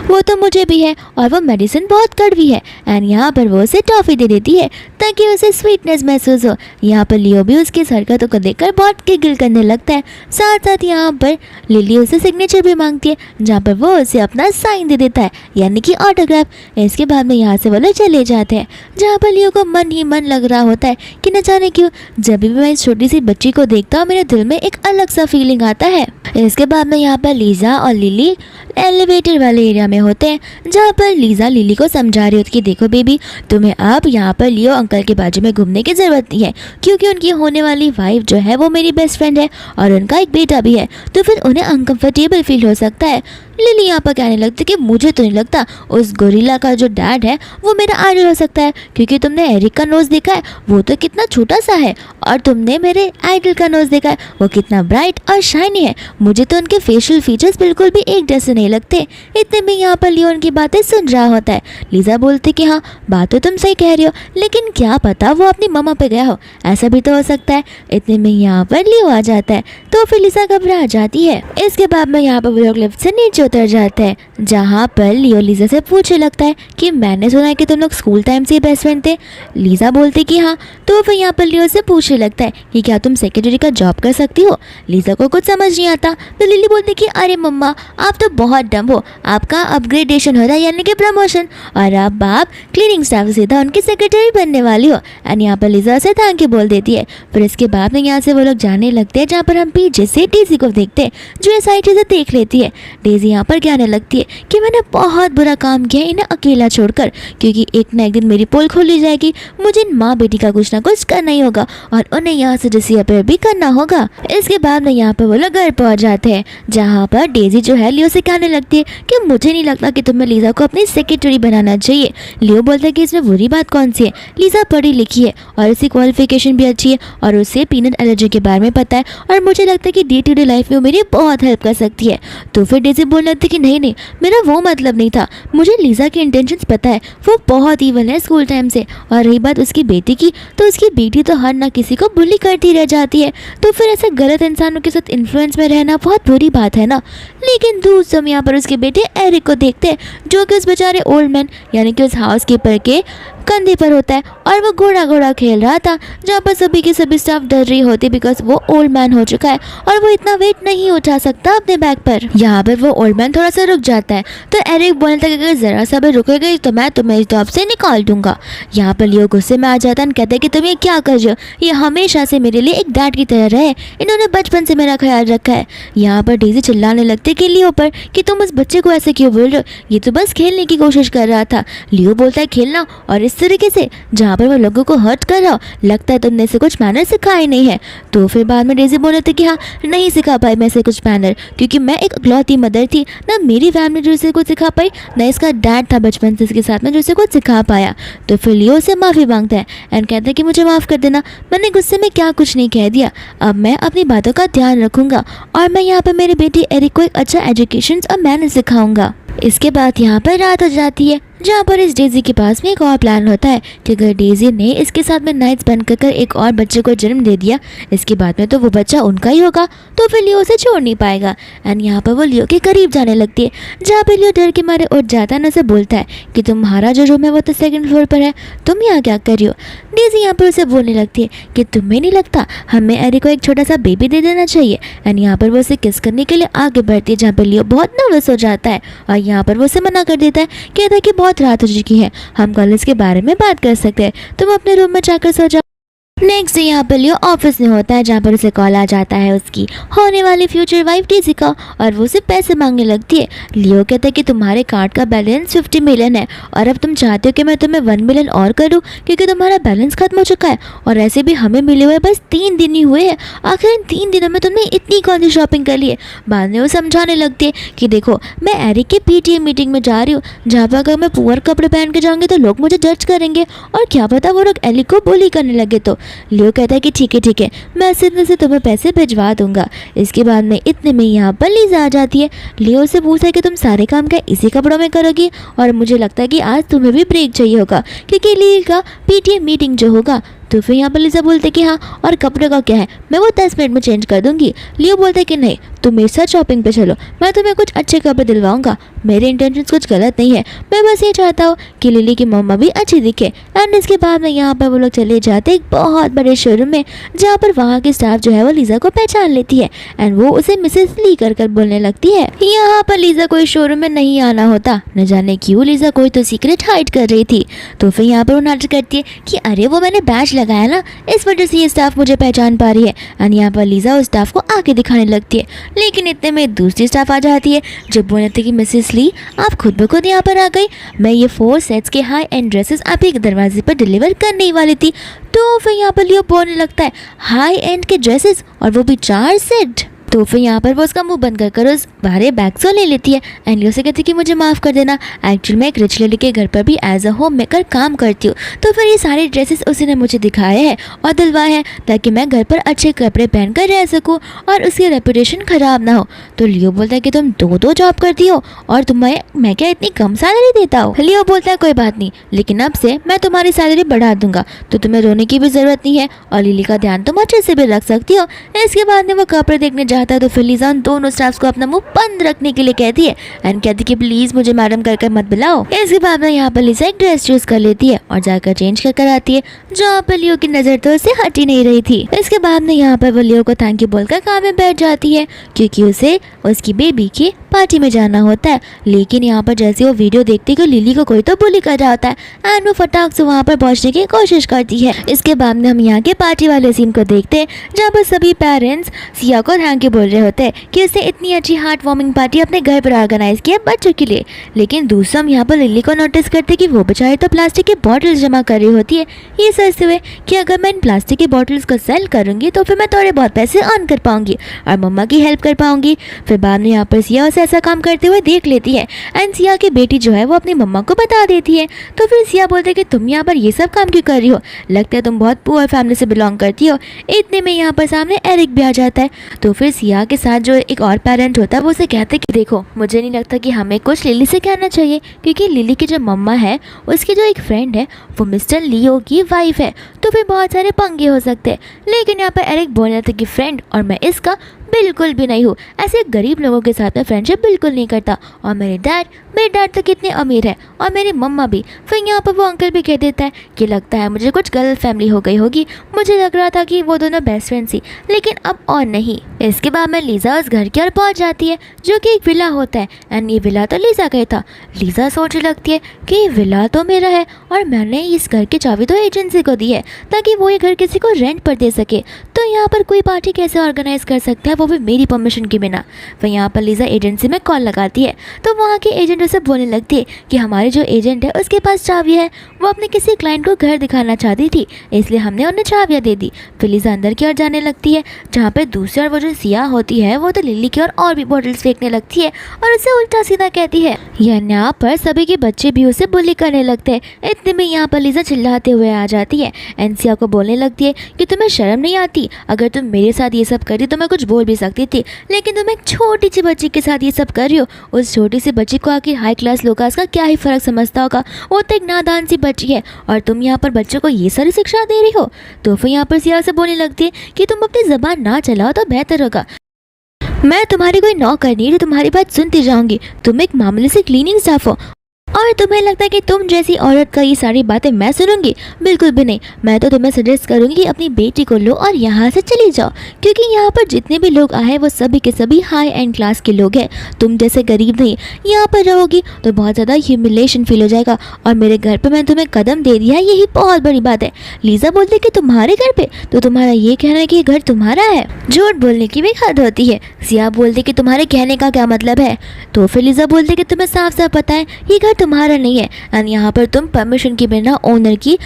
वो तो मुझे भी है और वो मेडिसिन बहुत कड़वी है। एंड यहाँ पर वो उसे टॉफ़ी दे देती है ताकि उसे स्वीटनेस महसूस हो। यहाँ पर लियो भी उसकी हरकतों को देखकर बहुत गिगल करने लगता है। साथ साथ यहाँ पर लिली उसे सिग्नेचर भी मांगती है, जहाँ पर वो उसे अपना साइन दे देता है, यानी कि ऑटोग्राफ। इसके बाद में यहाँ से वो लोग चले जाते हैं, जहाँ पर लियो को मन ही मन लग रहा होता है कि न जाने क्यों जब भी मैं इस छोटी सी बच्ची को देखता हूँ मेरे दिल में एक अलग सा फीलिंग आता है। इसके बाद में यहाँ पर लीजा और लिली एलिवेटर वाले एरिया में होते हैं, जहाँ पर लीजा लिली को समझा रही होती है कि देखो बेबी, तुम्हें अब यहाँ पर लियो अंकल के बाजू में घूमने की ज़रूरत नहीं है, क्योंकि उनकी होने वाली वाइफ जो है वो मेरी बेस्ट फ्रेंड है और उनका एक बेटा भी है, तो फिर उन्हें अनकंफर्टेबल फील हो सकता है। लिली यहाँ पर कहने लगती कि मुझे तो नहीं लगता उस गोरिल्ला का जो डैड है वो मेरा आइडल हो सकता है, क्योंकि तुमने एरिक का नोज़ देखा है, वो तो कितना छोटा सा है, और तुमने मेरे आइडल का नोज़ देखा है, वो कितना ब्राइट और शाइनी है। मुझे तो उनके फेशियल फीचर्स बिल्कुल भी एक जैसे नहीं लगते। इतने में यहाँ पर लियो उनकी बातें सुन रहा होता है। लीजा बोलती कि हाँ बात तो तुम सही कह रही हो, लेकिन क्या पता वो अपनी मम्मा पे गया हो, ऐसा भी तो हो सकता है। इतने में यहाँ पर लियो आ जाता है, तो फिर लीजा घबरा जाती है। इसके बाद में यहाँ पर वो लोग लिफ्ट से नीचे उतर जाते हैं, जहाँ पर लियो लीजा से पूछने लगता है कि मैंने सुना है कि तुम लोग स्कूल टाइम से बेस्ट फ्रेंड थे। लीजा बोलती कि हाँ। तो फिर यहाँ पर लियो से पूछने लगता है कि क्या तुम सेक्रेटरी का जॉब कर सकती हो। लीजा को कुछ समझ नहीं आता, तो लिली बोलती कि अरे मम्मा आप तो बहुत डम हो, आपका अपग्रेडेशन हो रहा है, यानी कि प्रमोशन, और अब आप क्लीनिंग स्टाफ से सीधा उनकी सेक्रेटरी बनने वाली हो। एंड यहाँ पर लीजा से थैंक यू बोल देती है। फिर इसके बाद में यहाँ से वो लोग जाने लगते हैं, जहाँ पर हम पीछे से डेजी को देखते हैं जो ये सारी चीज़ें देख लेती है। डेजी यहाँ पर कहने लगती है कि मैंने बहुत बुरा काम किया इन्हें अकेला छोड़कर, क्योंकि एक ना एक दिन मेरी पोल खोली जाएगी, मुझे इन माँ बेटी का कुछ ना कुछ करना ही होगा और उन्हें यहाँ से डिसअपियर भी करना होगा। इसके बाद में यहाँ पर वो लोग घर पहुँच जाते हैं, जहाँ पर डेजी जो है लियो से कहने लगती है कि मुझे नहीं लगता कि तुम्हें लीजा को अपनी सेक्रेटरी बनाना चाहिए। लियो बोलता है कि इसमें बुरी बात कौन सी है, लीजा पढ़ी लिखी है और इसकी क्वालिफिकेशन भी अच्छी है और उसे पीनट एलर्जी के बारे में पता है, और मुझे लगता है कि डे टू डे लाइफ में वो मेरी बहुत हेल्प कर सकती है। तो फिर डेजी बोलने लगती कि नहीं, मेरा वो मतलब नहीं था, मुझे लीजा के इंटेंशंस पता है, वो बहुत ईवल है स्कूल टाइम से। और रही बात उसकी बेटी की, तो उसकी बेटी तो हर ना किसी को बुली करती रह जाती है, तो फिर ऐसे गलत इंसानों के साथ इन्फ्लुएंस में रहना बहुत बुरी बात है ना। लेकिन दूसरे हम यहाँ पर उसके बेटे एरिक को देखते हैं, जो कि उस बेचारे ओल्ड मैन यानी कि उस हाउस कीपर के कंधे पर होता है, और वो घोड़ा घोड़ा खेल रहा था, जहाँ पर सभी के सभी स्टाफ डर रही होती बिकॉज वो ओल्ड मैन हो चुका है और वो इतना वेट नहीं उठा सकता अपने बैग पर। यहाँ पर वो ओल्ड मैन थोड़ा सा रुक जाता है, तो एरिक बोलने तक अगर जरा सा भी रुकेगी तो मैं तुम्हें जॉब से निकाल दूंगा। यहाँ पर लियो गुस्से में आ जाता है, कहता है कि तुम ये क्या कर रहे हो, ये हमेशा से मेरे लिए एक डैड की तरह रहे, इन्होंने बचपन से मेरा ख्याल रखा है। यहाँ पर डेजी चिल्लाने लगती कि लियो पर कि तुम उस बच्चे को ऐसे क्यों बोल रहे हो, ये तो बस खेलने की कोशिश कर रहा था। लियो बोलता है खेलना, और इस तरीके से जहाँ पर वो लोगों को हर्ट कर रहा हो, लगता है तुमने इसे कुछ मैनर सिखाए नहीं है। तो फिर बाद में डेजी बोल रहे थे कि हाँ नहीं सिखा पाई मैं इसे कुछ मैनर, क्योंकि मैं एक इकलौती मदर थी, ना मेरी फैमिली जो इसे कुछ सिखा पाई, ना इसका डैड था बचपन से इसके साथ में जो इसे कुछ सिखा पाया। तो फिर लियो से माफ़ी मांगता है एंड कहता है कि मुझे माफ़ कर देना, मैंने गुस्से में क्या कुछ नहीं कह दिया, अब मैं अपनी बातों का ध्यान रखूंगा और मैं यहाँ पर मेरे बेटी एरिक को एक अच्छा एजुकेशन और मैनर सिखाऊंगा। इसके बाद यहाँ पर रात हो जाती है, जहाँ पर इस डेजी के पास में एक और प्लान होता है कि अगर डेजी ने इसके साथ में नाइट स्पेंड कर एक और बच्चे को जन्म दे दिया, इसके बाद में तो वो बच्चा उनका ही होगा, तो फिर लियो उसे छोड़ नहीं पाएगा। एंड यहाँ पर वो लियो के करीब जाने लगती है, जहाँ पर लियो डर के मारे उठ जाता है, न से बोलता है कि तुम्हारा जो रूम है वो तो सेकंड फ्लोर पर है, तुम यहाँ क्या कर रही हो। डेजी यहाँ पर उसे बोलने लगती है कि तुम्हें नहीं लगता हमें एरिक को एक छोटा सा बेबी दे देना चाहिए। एंड यहाँ पर वो उसे किस करने के लिए आगे बढ़ती है, जहाँ पर लियो बहुत नर्वस हो जाता है और यहाँ पर वो उसे मना कर देता है, कहता है कि बहुत रात हो चुकी है, हम कॉलेज के बारे में बात कर सकते हैं, तुम अपने रूम में जाकर सो जाओ। नेक्स्ट डे यहाँ पर लियो ऑफिस में होता है, जहाँ पर उसे कॉल आ जाता है उसकी होने वाली फ्यूचर वाइफ डेजी का, और वो उसे पैसे मांगने लगती है। लियो कहता है कि तुम्हारे कार्ड का बैलेंस 50 मिलियन है और अब तुम चाहते हो कि मैं तुम्हें 1 मिलियन और करूँ, क्योंकि तुम्हारा बैलेंस खत्म हो चुका है और ऐसे भी हमें मिले हुए बस 3 दिन ही हुए हैं। आखिर इन 3 दिनों में तुमने इतनी कौन सी शॉपिंग कर ली है। बाद में वो समझाने लगती है कि देखो मैं एरिक के PTA मीटिंग में जा रही हूँ, जहाँ पर अगर मैं पुअर कपड़े पहन के जाऊँगी तो लोग मुझे जज करेंगे और क्या पता वो लोग एरिक को बुली करने लगे तो। लियो कहता है कि ठीक है मैं इतने से तुम्हें पैसे भिजवा दूंगा। इसके बाद में इतने में यहाँ पर लीजा आ जाती है। लियो से पूछता है कि तुम सारे काम क्या इसी कपड़ों में करोगी, और मुझे लगता है कि आज तुम्हें भी ब्रेक चाहिए होगा क्योंकि लील का PTA मीटिंग जो होगा। तो फिर यहाँ पर लीजा बोलते कि हाँ, और कपड़े का क्या है, मैं वो 10 मिनट में चेंज कर दूंगी। लियो बोलते कि नहीं, तुम मेरे साथ शॉपिंग पे चलो, मैं तुम्हें कुछ अच्छे कपड़े दिलवाऊंगा, मेरे इंटेंशंस कुछ गलत नहीं है, मैं बस ये चाहता हूँ कि लिली की मम्मा भी अच्छी दिखे। एंड इसके बाद में यहाँ पर वो लोग चले जाते एक बहुत बड़े शोरूम में, जहाँ पर वहाँ की स्टाफ जो है वो लीजा को पहचान लेती है एंड वो उसे मिसेस ली कर बोलने लगती है। यहाँ पर लीजा को इस शोरूम में नहीं आना होता, न जाने क्यों लीजा कोई तो सीक्रेट हाइड कर रही थी। तो फिर यहाँ पर वो नाटक करती है कि अरे वो मैंने बैच लगाया ना, इस वजह से ये स्टाफ मुझे पहचान पा रही है। एंड यहाँ पर लीजा उस स्टाफ को आगे दिखाने लगती है, लेकिन इतने में दूसरी स्टाफ आ जाती है जो बोलने लगती है कि मिसेस ली आप खुद ब खुद यहाँ पर आ गई, मैं ये 4 सेट्स के हाई एंड ड्रेसेस आपके दरवाजे पर डिलीवर करने ही वाली थी। तो फिर यहाँ पर लियो बोलने लगता है हाई एंड के ड्रेसेस और वो भी 4 सेट। तो फिर यहाँ पर वो उसका मुंह बंद कर उस बारे बैग से ले लेती है एंड लियो से कहती है कि मुझे माफ़ कर देना, एक्चुअली मैं एक रिच लेडी के घर पर भी एज अ होम मेकर काम करती हूँ। तो फिर ये सारे ड्रेसेस उसी ने मुझे दिखाए हैं और दिलवाए हैं ताकि मैं घर पर अच्छे कपड़े पहन कर रह सकूँ और उसकी रेपुटेशन ख़राब ना हो। तो लियो बोलता है कि तुम 2 जॉब करती हो और तुम्हें मैं क्या इतनी कम सैलरी देता हूँ। लियो बोलता है कोई बात नहीं, लेकिन अब से मैं तुम्हारी सैलरी बढ़ा दूंगा, तो तुम्हें रोने की भी ज़रूरत नहीं है और लिली का ध्यान तुम अच्छे से भी रख सकती हो। इसके बाद में वो कपड़े देखने जाता है तो फिर लीजा उन दोनों स्टाफ्स को अपना मुंह बंद रखने के लिए कहती है एंड कहती है कि प्लीज मुझे मैडम कर मत बुलाओ। इसके बाद में यहाँ पर लीजा एक ड्रेस चूज कर लेती है और जाकर चेंज कर आती है, जहाँ पर लियो की नजर तो उससे हट ही नहीं रही थी। इसके बाद में यहाँ पर वो लियो को थैंक यू बोलकर काम में बैठ जाती है क्योंकि उसे उसकी बेबी की पार्टी में जाना होता है। लेकिन यहाँ पर जैसे वो वीडियो देखती है कि लिली को कोई तो बुली कर रहा होता है एंड वो फटाक से वहाँ पर पहुँचने की कोशिश करती है। इसके बाद में हम यहाँ के पार्टी वाले सीन को देखते हैं, जहाँ पर सभी पेरेंट्स सिया को थैंक यू बोल रहे होते हैं कि उसने इतनी अच्छी हार्ट वार्मिंग पार्टी अपने घर पर ऑर्गेनाइज किया बच्चों के लिए। लेकिन दूसरा हम यहाँ पर लिली को नोटिस करते कि वो बेचारी तो प्लास्टिक की बॉटल्स जमा कर रही होती है, ये सोचते हुए कि अगर मैं इन प्लास्टिक की बॉटल्स को सेल करूँगी तो फिर मैं थोड़े बहुत पैसे अर्न कर पाऊंगी और मम्मा की हेल्प कर पाऊंगी। फिर बाद में यहाँ पर सिया उसे ऐसा काम करते हुए देख लेती है एंड सिया की बेटी जो है वो अपनी मम्मा को बता देती है। तो फिर सिया बोलते कि तुम यहाँ पर ये सब काम क्यों कर रही हो, लगता है तुम बहुत पुअर फैमिली से बिलोंग करती हो। इतने में यहाँ पर सामने एरिक भी आ जाता है। तो फिर सिया के साथ जो एक और पेरेंट होता है वो उसे कहते हैं कि देखो मुझे नहीं लगता कि हमें कुछ लिली से कहना चाहिए, क्योंकि लिली की जो मम्मा है उसकी जो एक फ्रेंड है वो मिस्टर लियो की वाइफ है, तो फिर बहुत सारे पंगे हो सकते हैं। लेकिन यहाँ पर एरिक बोलने था कि फ्रेंड और मैं इसका बिल्कुल भी नहीं हूँ, ऐसे गरीब लोगों के साथ में फ्रेंडशिप बिल्कुल नहीं करता। और मेरे डैड तो कितने अमीर है और मेरी मम्मा भी। फिर यहाँ पर वो अंकल भी कह देता है कि लगता है मुझे कुछ गलत फैमिली हो गई होगी, मुझे लग रहा था कि वो दोनों बेस्ट फ्रेंड्स थी, लेकिन अब और नहीं। इसके बाद में लीजा उस घर की ओर पहुँच जाती है जो कि एक विला होता है एंड ये विला तो लीजा का ही था। लीजा सोचने लगती है कि ये विला तो मेरा है और मैंने इस घर की चाबी तो एजेंसी को दी है ताकि वो ये घर किसी को रेंट पर दे सके, तो यहाँ पर कोई पार्टी कैसे ऑर्गेनाइज कर सकता है, वो भी मेरी परमिशन के बिना। फिर यहाँ पर लीजा एजेंसी में कॉल लगाती है तो वहाँ के एजेंट उसे बोलने लगती है कि हमारे जो एजेंट है उसके पास चाबी है, वो अपने किसी क्लाइंट को घर दिखाना चाहती थी इसलिए हमने उन्हें चाबियाँ दे दी। फिर लीजा अंदर की ओर जाने लगती है, जहाँ पे दूसरी ओर वो जो सिया होती है वो तो लिली की और भी बॉटल्स फेंकने लगती है और उसे उल्टा सीधा कहती है। यहाँ पर सभी के बच्चे भी उसे बुली करने लगते हैं। इतने में यहाँ पर लीजा चिल्लाते हुए आ जाती है एंड सिया को बोलने लगती है कि तुम्हें शर्म नहीं आती, अगर तुम मेरे साथ ये सब करी तो मैं कुछ बोल भी सकती थी, लेकिन तुम एक छोटी सी बच्ची के साथ ये सब कर रही हो। उस छोटी सी बच्ची को आखिर हाई क्लास लोग का क्या ही फ़र्क समझता होगा, वो तो एक नादान सी बच्ची है और तुम यहाँ पर बच्चों को ये सारी शिक्षा दे रही हो। तो फिर यहाँ पर सिया से बोलने लगती है कि तुम अपनी ज़बान ना चलाओ तो बेहतर होगा। मैं तुम्हारी कोई नौकर नहीं, तो तुम्हारी बात सुनती जाऊंगी। तुम एक मामूली से क्लीनिंग स्टाफ हो और तुम्हें लगता है कि तुम जैसी औरत का ये सारी बातें मैं सुनूंगी? बिल्कुल भी नहीं। मैं तो तुम्हें सजेस्ट करूंगी कि अपनी बेटी को लो और यहाँ से चली जाओ, क्योंकि यहाँ पर जितने भी लोग आए वो सभी के सभी हाई एंड क्लास के लोग हैं। तुम जैसे गरीब नहीं। यहाँ पर रहोगी तो बहुत ज़्यादा ह्यूमिलेशन फील हो जाएगा और मेरे घर पर मैंने तुम्हें कदम दे दिया है, यही बहुत बड़ी बात है। लीजा बोलती कि तुम्हारे घर पे? तो तुम्हारा ये कहना है कि ये घर तुम्हारा है? झूठ बोलने की भी हद होती है। सिया बोलती कि तुम्हारे कहने का क्या मतलब है? तो फिर लीजा बोलती कि तुम्हें साफ साफ पता है ये घर तुम्हारा नहीं है एंड यहाँ पर तुम परमिशन के बिना ओनर की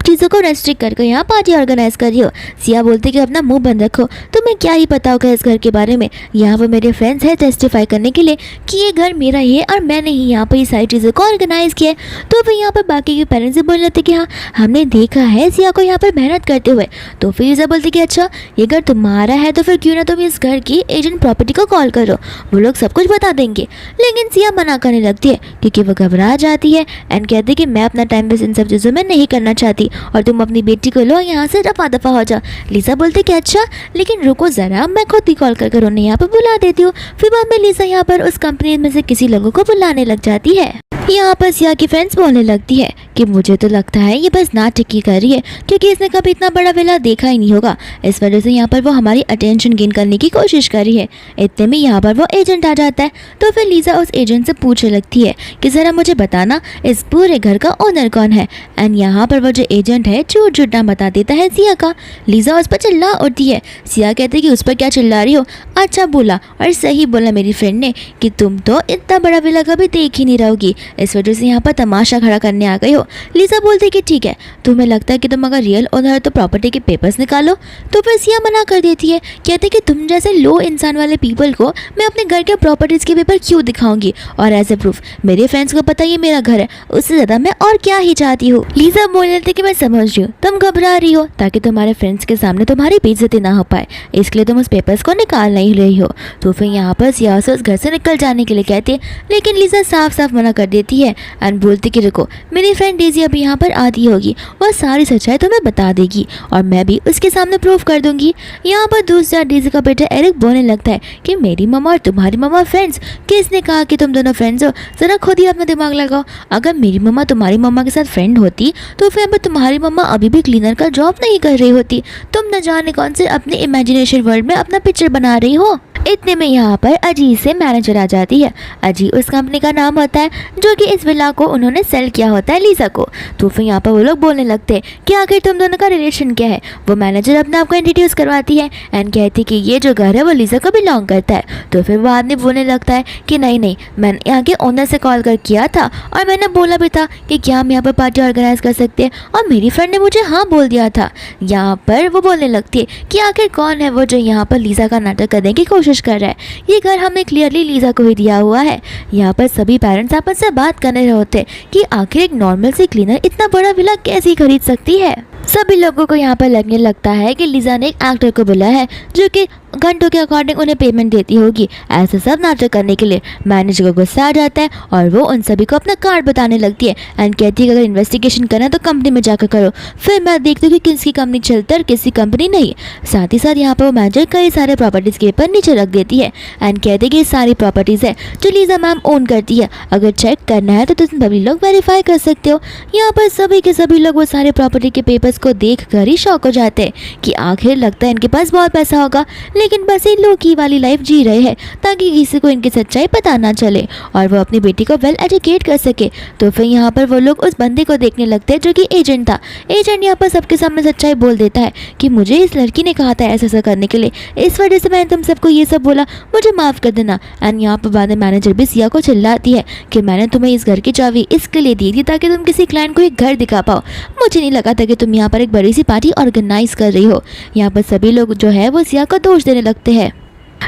चीज़ों को रेस्ट्रिक्ट करके यहाँ पार्टी ऑर्गेनाइज कर रही हो। सिया बोलती कि अपना मुंह बंद रखो, तुम्हें क्या ही पता होगा इस घर के बारे में। यहाँ पर मेरे फ्रेंड्स हैं टेस्टिफाई करने के लिए कि ये घर मेरा ही है और मैंने ही यहाँ पर ये सारी चीज़ों को ऑर्गेनाइज किया है। तो फिर यहाँ पर बाकी के पेरेंट्स भी बोलने लगते कि हाँ हमने देखा है सिया को यहाँ पर मेहनत करते हुए। तो फिर सिया बोलती कि अच्छा ये घर तुम्हारा है तो फिर क्यों ना तुम इस घर की एजेंट प्रॉपर्टी को कॉल करो, वो लोग सब कुछ बता देंगे। लेकिन सिया मना करने लगती है क्योंकि वो घबरा जाती है एंड कहती है कि मैं अपना टाइम वेस्ट इन सब चीज़ों में नहीं करना चाहती और तुम अपनी बेटी को लो यहाँ से रफा दफा हो जाओ। लीजा बोलती कि अच्छा लेकिन रुको ज़रा, मैं खुद ही कॉल कर उन्हें यहाँ पर बुला देती हूँ। फिर बाद में लीजा यहाँ पर उस कंपनी में से किसी लोगों को बुलाने लग जाती है। यहाँ पर सिया की फ्रेंड्स बोलने लगती है कि मुझे तो लगता है ये बस नाटक ही कर रही है, क्योंकि इसने कभी इतना बड़ा विला देखा ही नहीं होगा। इस वजह से यहाँ पर वो हमारी अटेंशन गेन करने की कोशिश कर रही है। इतने में यहाँ पर वो एजेंट आ जाता है। तो फिर लीजा उस एजेंट से पूछने लगती है कि ज़रा मुझे बताना इस पूरे घर का ओनर कौन है। एंड यहाँ पर वो जो एजेंट है झूठ झूठा बता देता है सिया का। लीजा उस पर चिल्ला उठती है। सिया कहती है कि उस पर क्या चिल्ला रही हो? अच्छा बोला और सही बोला मेरी फ्रेंड ने कि तुम तो इतना बड़ा विला कभी देख ही नहीं रहोगी, इस वजह से यहाँ पर तमाशा खड़ा करने आ गई हो। लीजा बोलती कि ठीक है, तुम्हें लगता है कि तुम अगर रियल ओनर हो तो प्रॉपर्टी के पेपर्स निकालो। तो फिर सिया मना कर देती है, कहते कि तुम जैसे लो इंसान वाले पीपल को मैं अपने घर के प्रॉपर्टीज़ के पेपर क्यों दिखाऊंगी, और एज ए प्रूफ मेरे फ्रेंड्स को पता ये मेरा घर है, उससे ज़्यादा मैं और क्या ही चाहती हूँ। लीजा बोल रही थी कि मैं समझ रही हूँ तुम घबरा रही हो ताकि तुम्हारे फ्रेंड्स के सामने तुम्हारी बेइज्जती ना हो पाए, इसलिए तुम उस पेपर्स को निकाल नहीं रही हो। तो फिर यहाँ पर सिया उस घर से निकल जाने के लिए कहती है, लेकिन लीजा साफ साफ मना कर देती है एंड बोलती कि रुको, मेरी फ्रेंड डेजी अभी यहाँ पर आती होगी, वह सारी सच्चाई तुम्हें बता देगी और मैं भी उसके सामने प्रूफ कर दूंगी। यहाँ पर दूसरा डेजी का बेटा एरिक बोलने लगता है कि मेरी मम्मा और तुम्हारी मम्मा फ्रेंड्स, किसने कहा कि तुम दोनों फ्रेंड्स हो? ज़रा खुद ही अपना दिमाग लगाओ। अगर मेरी मम्मा तुम्हारी मम्मा के साथ फ्रेंड होती तो फिर अब तुम्हारी मम्मा अभी भी क्लीनर का जॉब नहीं कर रही होती। तुम न जाने कौन से अपने इमेजिनेशन वर्ल्ड में अपना पिक्चर बना रही हो। इतने में यहाँ पर अजी से मैनेजर आ जाती है। अजी उस कंपनी का नाम होता है जो कि इस विला को उन्होंने सेल किया होता है लीजा को। तो फिर यहाँ पर वो लोग बोलने लगते हैं कि आखिर तुम दोनों का रिलेशन क्या है। वो मैनेजर अपने आप को इंट्रोड्यूस करवाती है एंड कहती कि ये जो घर है वो लीजा को बिलोंग करता है। तो फिर वो आदमी बोलने लगता है कि नहीं, मैंने यहाँ के ओनर से कॉल कर किया था और मैंने बोला भी था कि क्या हम यहाँ पर पार्टी ऑर्गेनाइज कर सकते हैं, और मेरी फ्रेंड ने मुझे हाँ बोल दिया था। यहाँ पर वो बोलने लगती है कि आखिर कौन है वो जो यहाँ पर लीजा का नाटक करने की कोशिश कर रहा है। ये घर हमने क्लियरली लीजा को ही दिया हुआ है। यहाँ पर सभी पेरेंट्स आपस से बात कर रहे होते कि आखिर एक नॉर्मल सी क्लीनर इतना बड़ा विला कैसे खरीद सकती है। सभी लोगों को यहाँ पर लगने लगता है कि लीजा ने एक एक्टर को बुलाया है जो कि घंटों के अकॉर्डिंग उन्हें पेमेंट देती होगी ऐसे सब नाटक करने के लिए। मैनेजर को गुस्सा आ जाता है और वो उन सभी को अपना कार्ड बताने लगती है एंड कहती है कि अगर इन्वेस्टिगेशन करना तो कंपनी में जाकर करो, फिर मैं देखती हूँ कि किसकी कंपनी चलती है और किसकी कंपनी नहीं। साथ ही साथ यहाँ पर वो मैनेजर कई सारे प्रॉपर्टीज़ के ऊपर नीचे रख देती है एंड कहती है कि ये सारी प्रॉपर्टीज़ है जो लीजा मैम ओन करती है, अगर चेक करना है तो तुम सभी लोग वेरीफाई कर सकते हो। यहाँ पर सभी के सभी लोग वो सारे प्रॉपर्टी के पेपर्स को देख कर ही शॉक हो जाते हैं कि आखिर लगता है इनके पास बहुत पैसा होगा, लेकिन बस ये लोग की वाली लाइफ जी रहे हैं ताकि किसी को इनकी सच्चाई पता ना चले और वो अपनी बेटी को वेल एजुकेट कर सके। तो फिर यहाँ पर वो लोग उस बंदे को देखने लगते हैं जो कि एजेंट था। एजेंट यहाँ पर सबके सामने सच्चाई बोल देता है कि मुझे इस लड़की ने कहा था ऐसा करने के लिए, इस वजह से मैंने तुम सबको ये सब बोला, मुझे माफ़ कर देना। एंड यहाँ पर बाद में मैनेजर भी सिया को चिल्लाती है कि मैंने तुम्हें इस घर की चाबी इसके लिए दी थी ताकि तुम किसी क्लाइंट को एक घर दिखा पाओ, मुझे नहीं लगा था कि तुम यहाँ पर एक बड़ी सी पार्टी ऑर्गेनाइज कर रही हो। यहाँ पर सभी लोग जो है वो सिया को दोष देने लगते हैं।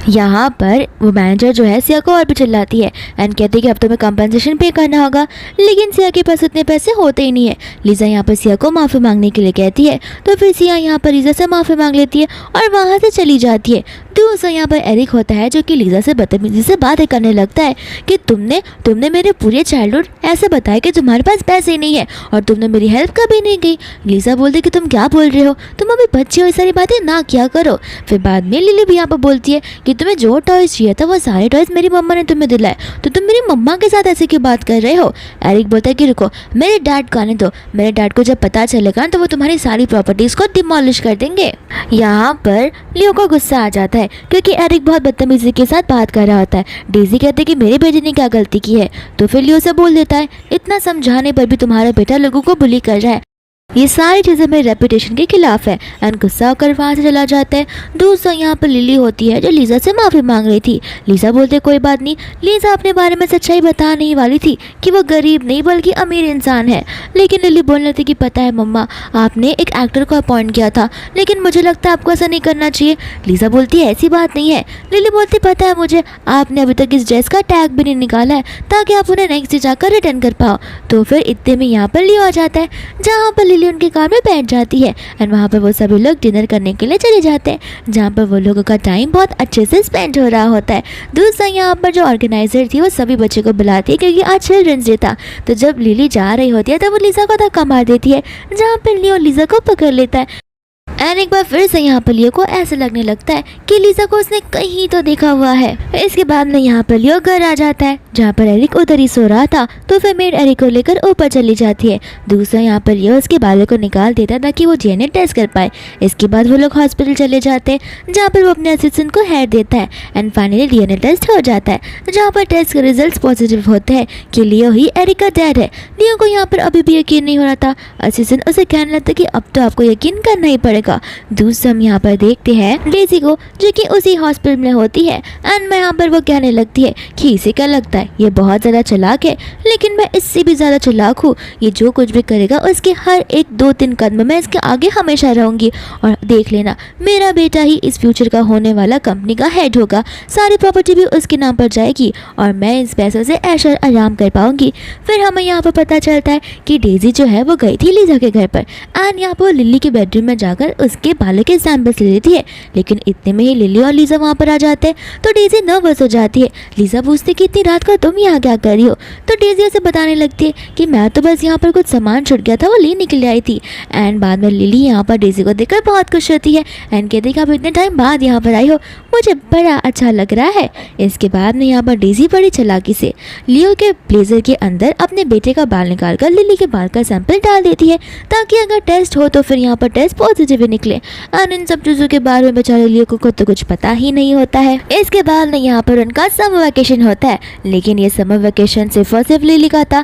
यहाँ पर वो मैनेजर जो है सिया को और भी चिल्लाती है एंड कहती है कि अब तुम्हें कंपनसेशन पे करना होगा, लेकिन सिया के पास उतने पैसे होते ही नहीं है। लीजा यहाँ पर सिया को माफ़ी मांगने के लिए कहती है, तो फिर सिया यहाँ पर लीजा से माफ़ी मांग लेती है और वहाँ से चली जाती है। दूसरा यहाँ पर एरिक होता है जो कि लीजा से बदतमीजी से बातें करने लगता है कि तुमने मेरे पूरे चाइल्डहुड ऐसे बताया कि तुम्हारे पास पैसे नहीं है और तुमने मेरी हेल्प कभी नहीं की। लीजा बोलती कि तुम क्या बोल रहे हो, तुम अभी बच्चे हो, ये सारी बातें ना किया करो। फिर बाद में लिली भी यहाँ पर बोलती है कि तुम्हें जो टॉयज चाहिए था वो सारे टॉयज मेरी मम्मा ने तुम्हें दिलाए, तो तुम मेरी मम्मा के साथ ऐसे क्यों बात कर रहे हो। एरिक बोलता है कि रुको, मेरे डैड को आने दो, मेरे डैड को जब पता चलेगा तो वो तुम्हारी सारी प्रॉपर्टीज को डिमोलिश कर देंगे। यहाँ पर लियो को गुस्सा आ जाता है क्योंकि एरिक बहुत बदतमीजी के साथ बात कर रहा होता है। डेजी कहते हैं कि मेरे बेटे ने क्या गलती की है, तो फिर लियो से बोल देता है इतना समझाने पर भी तुम्हारा बेटा लोगों को बुली कर रहा है, ये सारी चीज़ें मेरे रेपुटेशन के खिलाफ है। एंड गुस्सा होकर वहाँ से चला जाता है। दूसरा यहाँ पर लिली होती है जो लीजा से माफ़ी मांग रही थी। लीजा बोलते कोई बात नहीं, लीजा अपने बारे में सच्चाई बता नहीं वाली थी कि वो गरीब नहीं बल्कि अमीर इंसान है, लेकिन लिली बोलने लगी कि पता है मम्मा, आपने एक एक्टर को अपॉइंट किया था, लेकिन मुझे लगता है आपको ऐसा नहीं करना चाहिए। लीजा बोलती है ऐसी बात नहीं है। लिली बोलती पता है मुझे, आपने अभी तक इस ड्रेस का टैग भी नहीं निकाला है ताकि आप उन्हें नेक्स्ट डे जाकर रिटर्न कर पाओ। तो फिर इतने में यहाँ पर लियो आ जाता है जहाँ पर लिली उनकी कार में बैठ जाती है एंड वहाँ पर वो सभी लोग डिनर करने के लिए चले जाते हैं जहाँ पर वो लोगों का टाइम बहुत अच्छे से स्पेंड हो रहा होता है। दूसरा यहाँ पर जो ऑर्गेनाइजर थी वो सभी बच्चे को बुलाती है क्योंकि आज चिल्ड्रंस डे था। तो जब लिली जा रही होती है तो वो लीजा को धक्का मार देती है जहाँ पर लियो लीजा को पकड़ लेता है एंड एक बार फिर से यहाँ पर लियो को ऐसे लगने लगता है कि लीजा को उसने कहीं तो देखा हुआ है। इसके बाद में यहाँ पर लियो घर आ जाता है जहाँ पर एरिक उधर ही सो रहा था, तो फिर मेड एरिक को लेकर ऊपर चली जाती है। दूसरा यहाँ पर लियो उसके बालों को निकाल देता ताकि वो डीएनए टेस्ट कर पाए। इसके बाद वो लोग हॉस्पिटल चले जाते हैं जहाँ पर वो अपने असिस्टेंट को हेयर देता है एंड फाइनली डीएनए टेस्ट हो जाता है जहाँ पर टेस्ट के रिजल्ट पॉजिटिव होते हैं कि लियो ही एरिक का डैड है। लियो को यहाँ पर अभी भी यकीन नहीं हो रहा था। असिस्टेंट उसे कहने लगता कि अब तो आपको यकीन करना ही पड़ेगा। दूसरा हम यहाँ पर देखते हैं डेजी को जो कि उसी हॉस्पिटल में होती है एंड मैं यहाँ पर वो कहने लगती है कि इसे क्या लगता है ये बहुत ज़्यादा चालाक है, लेकिन मैं इससे भी ज़्यादा चालाक हूँ। ये जो कुछ भी करेगा उसके हर एक 2-3 कदम में इसके आगे हमेशा रहूँगी और देख लेना मेरा बेटा ही इस फ्यूचर का होने वाला कंपनी का हेड होगा। सारी प्रॉपर्टी भी उसके नाम पर जाएगी और मैं इस पैसों से ऐश और आराम कर पाऊँगी। फिर हमें यहाँ पर पता चलता है कि डेजी जो है वो गई थी लीजा के घर पर एंड यहाँ पर लिली के बेडरूम में जाकर उसके बालों के सैंपल्स ले लेती है, लेकिन इतने में ही लिली और लीजा वहाँ पर आ जाते हैं तो डेजी नर्वस हो जाती है। लीजा पूछती कि इतनी रात को तुम यहाँ क्या कर रही हो, तो डेजी उसे बताने लगती है कि मैं तो बस यहाँ पर कुछ सामान छूट गया था वो लेने के लिए आई थी। एंड बाद में लिली यहाँ पर डेजी को देखकर बहुत खुश होती है एंड कहती है कि आप इतने टाइम बाद यहाँ पर आई हो, मुझे बड़ा अच्छा लग रहा है। इसके बाद में यहाँ पर डेजी बड़ी चालाकी से लियो के ब्लेजर के अंदर अपने बेटे का बाल निकाल कर लिली के बाल का सैंपल डाल देती है ताकि अगर टेस्ट हो तो फिर यहाँ पर टेस्ट पॉजिटिव ही निकले। और इन सब चीज़ों के बारे में बेचारे लियो को खुद तो कुछ पता ही नहीं होता है। इसके बाद में यहाँ पर उनका समर वेकेशन होता है, लेकिन ये समर वेकेशन सिर्फ और सिर्फ लिली का था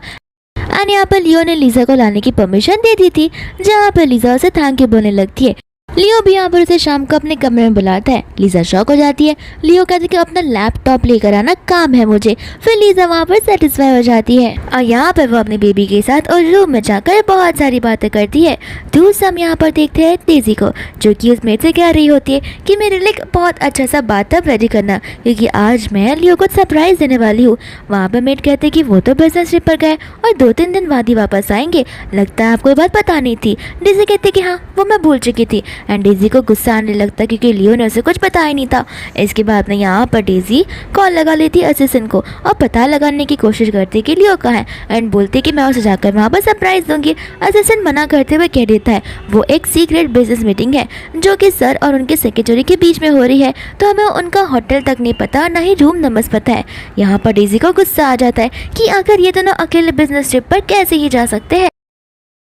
एंड यहाँ पर लियो ने लीजा को लाने की परमिशन दे दी थी जहाँ पर लीजा उसे थैंक यू बोलने लगती है। लियो भी यहाँ पर उसे शाम को अपने कमरे में बुलाता है। लीजा शॉक हो जाती है। लियो कहती है कि अपना लैपटॉप लेकर आना, काम है मुझे। फिर लीजा वहाँ पर सेटिस्फाई हो जाती है और यहाँ पर वो अपने बेबी के साथ और रूम में जाकर बहुत सारी बातें करती है। दूसरा हम यहाँ पर देखते हैं डेजी को जो कि उस मेड से कह रही होती है कि मेरे लिए बहुत अच्छा सा बाथटब रेडी करना क्योंकि आज मैं लियो को सरप्राइज देने वाली हूँ। वहाँ पर मेड कहते कि वो तो बिजनेस ट्रिप पर गए और 2-3 दिन बाद ही वापस आएंगे, लगता है आपको ये बात पता नहीं थी। डेजी कहती कि हाँ वो मैं भूल चुकी थी एंड डेजी को गुस्सा आने लगता क्योंकि लियो ने उसे कुछ पता ही नहीं था। इसके बाद में यहाँ पर डेजी कॉल लगा लेती है असिस्टेंट को और पता लगाने की कोशिश करती है कि लियो कहाँ है एंड बोलती है कि मैं उसे जाकर वहाँ पर सरप्राइज दूंगी। असिस्टेंट मना करते हुए कह देता है वो एक सीक्रेट बिजनेस मीटिंग है जो कि सर और उनके सेक्रेटरी के बीच में हो रही है, तो हमें उनका होटल तक नहीं पता, ना ही रूम नंबर पता है। यहाँ पर डेजी को गुस्सा आ जाता है कि आखिर ये दोनों अकेले बिजनेस ट्रिप पर कैसे ही जा सकते हैं।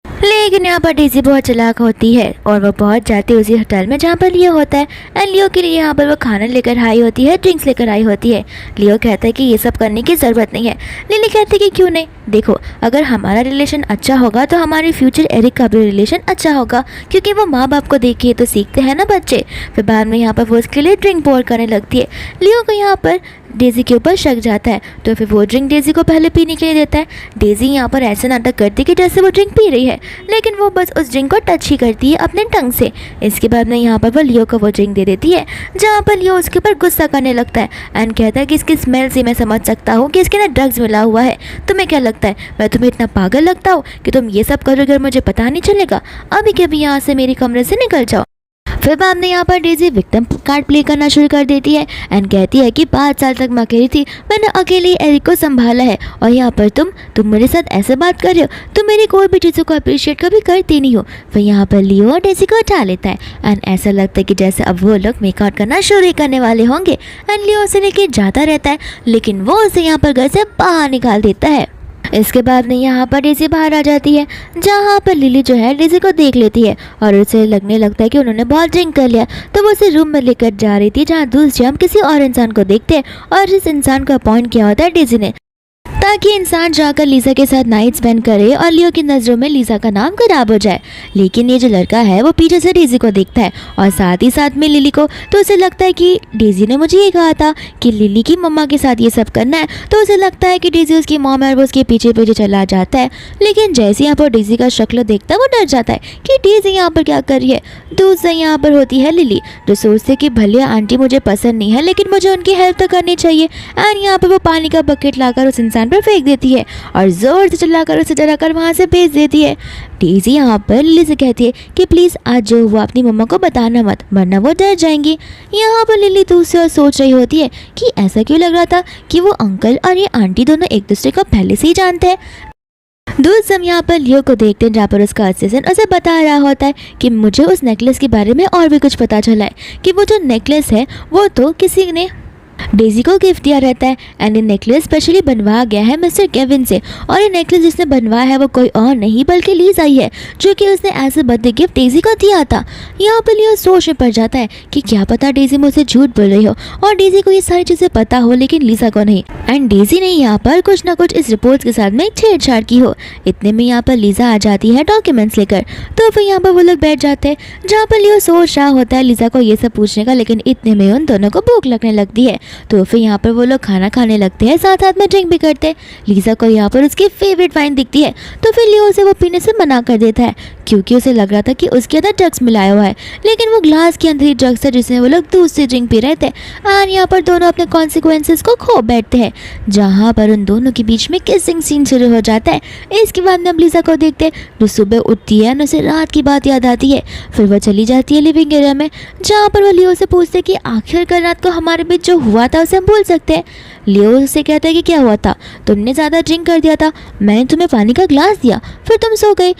लेकिन यहाँ पर डेजी बहुत चालाक होती है और वो पहुँच जाती है उसी होटल में जहाँ पर लियो होता है एंड लियो के लिए यहाँ पर वो खाना लेकर आई होती है, ड्रिंक्स लेकर आई होती है। लियो कहता है कि ये सब करने की ज़रूरत नहीं है। लिली कहती है कि क्यों नहीं, देखो अगर हमारा रिलेशन अच्छा होगा तो हमारे फ्यूचर एरिक का भी रिलेशन अच्छा होगा क्योंकि वो माँ बाप को देखिए तो सीखते हैं ना बच्चे। फिर बाद में यहाँ पर वो उसके लिए ड्रिंक पोर करने लगती है। लियो को यहाँ पर डेजी के ऊपर शक जाता है, तो फिर वो ड्रिंक डेजी को पहले पीने के लिए देता है। डेजी यहाँ पर ऐसा नाटक करती है कि जैसे वो ड्रिंक पी रही है, लेकिन वो बस उस ड्रिंक को टच ही करती है अपने टंग से। इसके बाद में यहाँ पर वो लियो को वो ड्रिंक दे देती है, जहाँ पर लियो उसके ऊपर गुस्सा करने लगता है एंड कहता है कि इसकी स्मेल से मैं समझ सकता हूँ कि इसके अंदर ड्रग्स मिला हुआ है। तुम्हें क्या लगता है मैं तुम्हें इतना पागल लगता हूँ कि तुम ये सब करोगे और मुझे पता नहीं चलेगा? अभी के अभी यहाँ से मेरे कमरे से निकल जाओ। फिर बाद में यहाँ पर डेजी विक्टिम कार्ड प्ले करना शुरू कर देती है एंड कहती है कि 5 साल तक मैं अकेली थी, मैंने अकेले ही एरिक को संभाला है, और यहाँ पर तुम मेरे साथ ऐसे बात कर रहे हो, तुम मेरी कोई भी चीज़ों को अप्रिशिएट कभी करती नहीं हो। फिर यहाँ पर लियो और डेजी को उठा लेता है एंड ऐसा लगता है कि जैसे अब वो लोग मेकआउट करना शुरू करने वाले होंगे एंड लियो उसे लेके जाता रहता है, लेकिन वो उसे यहाँ पर घर से बाहर निकाल देता है। इसके बाद में यहाँ पर डेजी बाहर आ जाती है, जहाँ पर लिली जो है डेजी को देख लेती है और उसे लगने लगता है कि उन्होंने बहुत ड्रिंक कर लिया, तो वो उसे रूम में लेकर जा रही थी जहाँ दूसरे हम किसी और इंसान को देखते हैं, और इस इंसान को अपॉइंट किया होता है डेजी ने, ताकि इंसान जाकर लीजा के साथ नाइट स्पेंड करे और लियो की नज़रों में लीजा का नाम खराब हो जाए। लेकिन ये जो लड़का है वो पीछे से डेजी को देखता है और साथ ही साथ में लिली को, तो उसे लगता है कि डेजी ने मुझे ये कहा था कि लिली की मम्मा के साथ ये सब करना है, तो उसे लगता है कि डेजी उसकी मॉम है और वो उसके पीछे पीछे चला जाता है। लेकिन जैसे यहाँ पर डेजी का शक्ल देखता है वो डर जाता है कि डेजी यहाँ पर क्या कर रही है। दूसरा यहाँ पर होती है लिली, जो सोचती कि भले आंटी मुझे पसंद नहीं है लेकिन मुझे उनकी हेल्प तो करनी चाहिए, एंड यहाँ पर वो पानी का बकेट लाकर उस इंसान पर फेंक देती है और जोर से चिल्लाकर उसे जलाकर वहां से भेज देती है। डेजी यहाँ पर लिली से कहती है कि प्लीज आज जो हुआ अपनी मम्मा को बताना मत, वरना वो डर जाएंगी। यहाँ पर लिली दूसरी ओर सोच रही होती है कि ऐसा क्यों लग रहा था कि वो अंकल और ये आंटी दोनों एक दूसरे को पहले से ही जानते हैं। दूसरे हम यहाँ पर लियो को देखते हैं, जहाँ पर उसका असिस्टेंट उसे बता रहा होता है कि मुझे उस नेकलेस के बारे में और भी कुछ पता चला है कि वो जो नेकलेस है वो तो किसी ने डेजी को गिफ्ट दिया रहता है, एंड ये नेकलेस स्पेशली बनवाया गया है मिस्टर केविन से, और ये नेकलेस जिसने बनवाया है वो कोई और नहीं बल्कि लीजा ही है, जो कि उसने as a birthday gift Daisy को दिया था। यहाँ पर लियो सोच में पड़ जाता है कि क्या पता डेजी मुझसे झूठ बोल रही हो और डेजी को ये सारी चीज़ें पता हो लेकिन लीजा को नहीं, एंड डेजी ने यहाँ पर कुछ ना कुछ इस रिपोर्ट के साथ में छेड़छाड़ की हो। इतने में यहाँ पर लीजा आ जाती है डॉक्यूमेंट्स लेकर, तो फिर यहाँ पर वो लोग बैठ जाते हैं, जहाँ पर लियो सोच रहा होता है लीजा को ये सब पूछने का, लेकिन इतने में उन दोनों को भूख लगने लगती है, तो फिर यहाँ पर वो लोग खाना खाने लगते हैं, साथ साथ में ड्रिंक भी करते हैं। लीजा को यहाँ पर उसकी फेवरेट वाइन दिखती है, तो फिर लियो उसे वो पीने से मना कर देता है, क्योंकि उसे लग रहा था कि उसके अंदर ड्रग्स मिलाया हुआ है, लेकिन वो ग्लास के अंदर ही ड्रग्स है जिसमें वो लोग दूसरी ड्रिंक पी रहे थे। और यहाँ पर दोनों अपने कॉन्सिक्वेंसेस को खो बैठते हैं, जहाँ पर उन दोनों के बीच में किसिंग सीन शुरू हो जाता है। इसके बाद में हम लीजा को देखते हैं, जो सुबह उठती है और उसे रात की बात याद आती है। फिर वो चली जाती है लिविंग एरिया में, जहाँ पर वो लियो से पूछते कि आखिर कल रात को हमारे बीच जो हुआ था उसे हम भूल सकते हैं। लियो उससे कहता है कि क्या हुआ था, तुमने ज़्यादा ड्रिंक कर दिया था, मैंने तुम्हें पानी का ग्लास दिया, फिर तुम सो गई।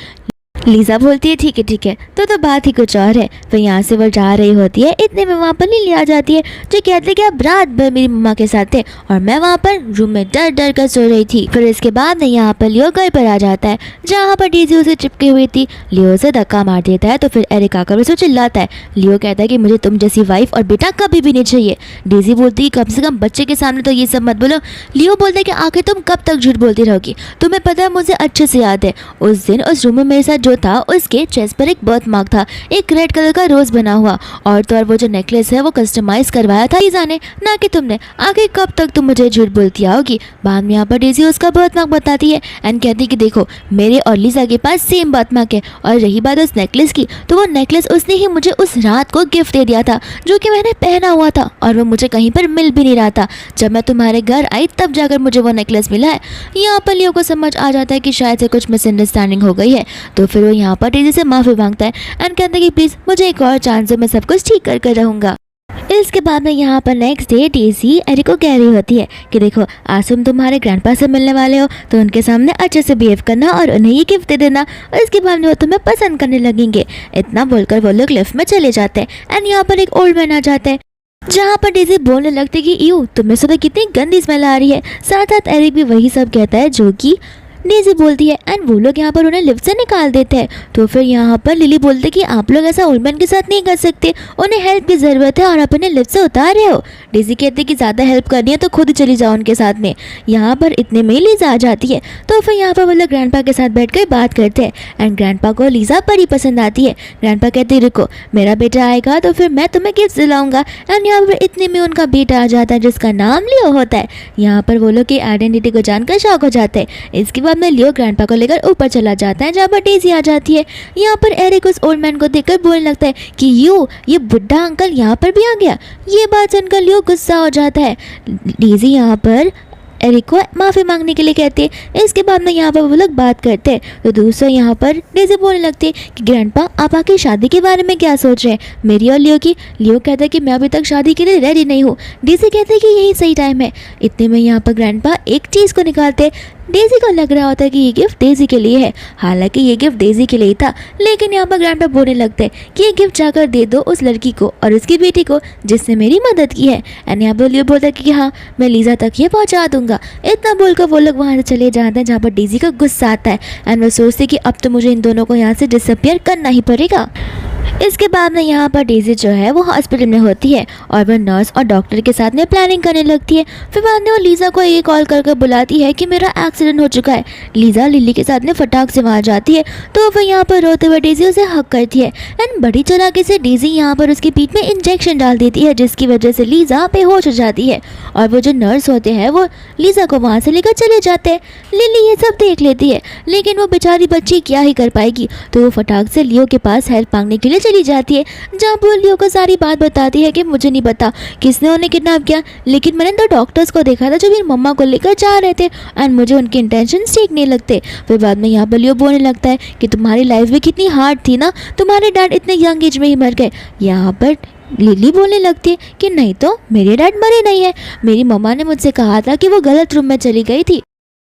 लीजा बोलती है ठीक है, तो बात ही कुछ और है। फिर यहाँ से वो जा रही होती है, इतने में वहाँ पर लिली आ जाती है, जो कहते हैं कि आप रात भर मेरी मम्मा के साथ थे और मैं वहाँ पर रूम में डर डर कर सो रही थी। फिर इसके बाद यहाँ पर लियो घर पर आ जाता है, जहाँ पर डेजी उसे चिपकी हुई थी। लियो उसे धक्का मार देता है, तो फिर एरिक आकर उसे चिल्लाता है। लियो कहता है कि मुझे तुम जैसी वाइफ और बेटा कभी भी नहीं चाहिए। डेजी बोलती है कम से कम बच्चे के सामने तो ये सब मत बोलो। लियो बोलता है कि आखिर तुम कब तक झूठ बोलती रहोगी, तुम्हें पता है मुझे अच्छे से याद है उस दिन उस रूम में मेरे साथ जो था उसके चेस्ट पर एक बर्थ मार्क था, एक रेड कलर का रोज बना हुआ, और तो और वो जो नेकलेस है वो कस्टमाइज करवाया था लीजा ने, ना कि तुमने। आखिर कब तक तुम मुझे झूठ बोलती आओगी। बाद में यहाँ पर डेजी उसका बर्थ मार्क बताती है एंड कहती है कि देखो मेरे और लीजा के पास सेम बर्थ मार्क है, और रही बात उस नेकलेस की, तो वो नेकलेस उसने ही मुझे उस रात को गिफ्ट दे दिया था, जो कि मैंने पहना हुआ था, और वो मुझे कहीं पर मिल भी नहीं रहा था। जब मैं तुम्हारे घर आई तब जाकर मुझे वो नेकलेस मिला है। यहाँ पर लियो को समझ आ जाता है कि शायद से कुछ मिसअंडरस्टैंडिंग हो गई है, तो फिर वो यहाँ पर डेजी से माफ़ी मांगता है एंड कहता है कि प्लीज़ मुझे एक और चांस दो, मैं सब कुछ ठीक कर कर रहूँगा। इसके बाद में यहाँ पर नेक्स्ट डे डेजी एरिक को कह रही होती है कि देखो आज तुम तुम्हारे ग्रैंडपा से मिलने वाले हो, तो उनके सामने अच्छे से बिहेव करना और उन्हें ये गिफ्ट दे देना, और इसके बाद में वो तुम्हें पसंद करने लगेंगे। इतना बोलकर वो लोग लिफ्ट में चले जाते हैं एंड यहाँ पर एक ओल्ड मैन आ जाते हैं, जहाँ पर डेजी बोलने लगती है कि यू तुम्हें सुबह कितनी गंदी स्मेल आ रही है। साथ साथ एरिक भी वही सब कहता है जो कि डेज़ी बोलती है एंड वो लोग यहाँ पर उन्हें लिफ्ट से निकाल देते हैं। तो फिर यहाँ पर लिली बोलते कि आप लोग ऐसा ओल्ड मैन के साथ नहीं कर सकते, उन्हें हेल्प की ज़रूरत है और आप उन्हें लिफ्ट से उतार रहे हो। डेज़ी कहते कि ज़्यादा हेल्प करनी है तो खुद ही चली जाओ उनके साथ में। यहाँ पर इतने में लीजा आ जाती है। तो फिर यहाँ पर वो लोग ग्रैंडपा के साथ बैठ कर बात करते हैं एंड ग्रैंडपा को लीजा बड़ी पसंद आती है। ग्रैंडपा कहते रुको, मेरा बेटा आएगा तो फिर मैं तुम्हें गिफ्ट दिलाऊंगा। एंड यहाँ पर इतने में उनका बेटा आ जाता है जिसका नाम लियो होता है। यहाँ पर वो लोग की आइडेंटिटी को जानकर शॉक हो जाते हैं। इसके बाद में लियो ग्रैंडपा को लेकर ऊपर चला जाता है जहाँ पर डेज़ी आ जाती है। यहाँ पर एरिक उस ओल्ड मैन को देखकर बोलने लगता है कि ये बुढ़ा अंकल यहाँ पर भी आ गया। ये बात सुनकर लियो गुस्सा हो जाता है। डेज़ी यहाँ पर एरिक को माफ़ी मांगने के लिए कहते हैं। इसके बाद में यहाँ पर वो लोग बात करते हैं। तो दूसरा यहाँ पर डेज़ी बोलने लगती है कि ग्रैंडपा आप आके शादी के बारे में क्या सोच रहे हैं, मेरी और लियो की। लियो कहता है कि मैं अभी तक शादी के लिए रेडी नहीं हूँ। डेज़ी कहते हैं कि यही सही टाइम है। इतने में यहाँ पर ग्रैंडपा एक चीज़ को निकालते हैं। डेज़ी को लग रहा होता है कि ये गिफ्ट डेज़ी के लिए है, हालांकि ये गिफ्ट डेज़ी के लिए ही था। लेकिन यहाँ पर ग्रैंडपा बोलने लगते हैं कि ये गिफ्ट जाकर दे दो उस लड़की को और उसकी बेटी को जिसने मेरी मदद की है। एंड यहाँ पर लियो बोलता है कि हाँ मैं लीजा तक ये पहुँचा दूंगा। इतना बोलकर वो लोग वहाँ से चले जाते हैं जहाँ पर डेज़ी को गुस्सा आता है एंड वो सोचते कि अब तो मुझे इन दोनों को यहाँ से डिसअपियर करना ही पड़ेगा। इसके बाद में यहाँ पर डेज़ी जो है वो हॉस्पिटल में होती है और वह नर्स और डॉक्टर के साथ में प्लानिंग करने लगती है। फिर बाद में वो लीजा को ये कॉल करके बुलाती है कि मेरा एक्सीडेंट हो चुका है। लीजा लिली के साथ में फटाक से वहाँ जाती है तो वह यहाँ पर रोते हुए डेज़ी उसे हक करती है एंड बड़ी चालाकी से डेज़ी यहाँ पर उसकी पीठ में इंजेक्शन डाल देती है जिसकी वजह से लीजा बेहोश हो जाती है। और वो जो नर्स होते हैं वो लीजा को वहाँ से लेकर चले जाते हैं। लिली ये सब देख लेती है लेकिन वो बेचारी बच्ची क्या ही कर पाएगी, तो वो फटाक से लियो के पास हेल्प मांगने के लिए चली जाती है जहाँ पर लियो को सारी बात बताती है कि मुझे नहीं पता किसने उन्हें किडनैप किया, लेकिन मैंने दो डॉक्टर्स को देखा था जो मेरी मम्मा को लेकर जा रहे थे एंड मुझे उनके इंटेंशन ठीक नहीं लगते। फिर बाद में यहाँ पर लियो बोलने लगता है कि तुम्हारी लाइफ भी कितनी हार्ड थी ना, तुम्हारे डैड इतने यंग एज में ही मर गए। यहाँ पर लिली बोलने लगती है कि नहीं तो मेरे डैड मरे नहीं है, मेरी मम्मा ने मुझसे कहा था कि वो गलत रूम में चली गई थी।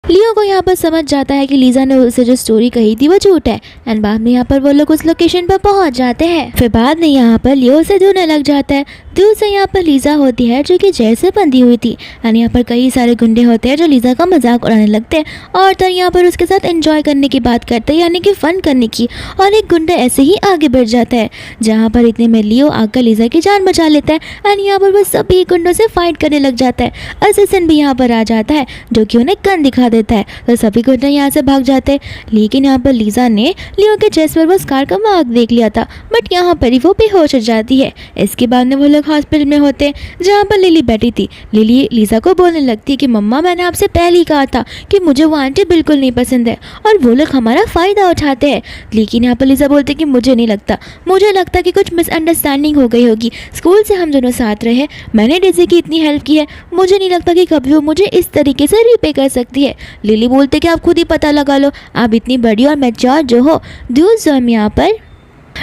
लियो को यहाँ पर समझ जाता है कि लीजा ने उसे जो स्टोरी कही थी वो झूठ है एंड बाद में यहाँ पर वो लोग उस लोकेशन पर पहुँच जाते हैं। फिर बाद में यहाँ पर लियो उसे ढूंढने लग जाता है। दूर से यहाँ पर लीजा होती है जो कि जेल से बंधी हुई थी एंड यहाँ पर कई सारे गुंडे होते हैं जो लीजा का मजाक उड़ाने लगते हैं और तो यहाँ पर उसके साथ एंजॉय करने की बात करते हैं, यानी कि फन करने की। और एक गुंडा ऐसे ही आगे बढ़ जाता है जहाँ पर इतने में लियो आकर लीजा की जान बचा लेता है एंड यहाँ पर वो सभी गुंडों से फाइट करने लग जाता है। असिस्टेंट भी यहाँ पर आ जाता है जो कि उन्हें गन दिखा देता है तो सभी गुंडे यहाँ से भाग जाते हैं। लेकिन यहाँ पर लीजा ने लियो के चेस्ट पर वो स्कार का मार्क देख लिया था बट यहाँ पर ही वो बेहोश हो जाती है। इसके बाद में वो लोग हॉस्पिटल में होते हैं जहाँ पर लिली बैठी थी। लिली लीजा को बोलने लगती है कि मम्मा मैंने आपसे पहले ही कहा था कि मुझे वो आंटी बिल्कुल नहीं पसंद है और वो लोग हमारा फ़ायदा उठाते हैं। लेकिन यहाँ पर लीजा बोलते कि मुझे नहीं लगता, मुझे लगता कि कुछ मिसअंडरस्टैंडिंग हो गई होगी। स्कूल से हम दोनों साथ रहे, मैंने डेज़ी की इतनी हेल्प की है, मुझे नहीं लगता कि कभी वो मुझे इस तरीके से रीपे कर सकती है। लिली बोलते कि आप खुद ही पता लगा लो, आप इतनी बड़ी और मैच्योर जो हो। दूसरा हम यहाँ पर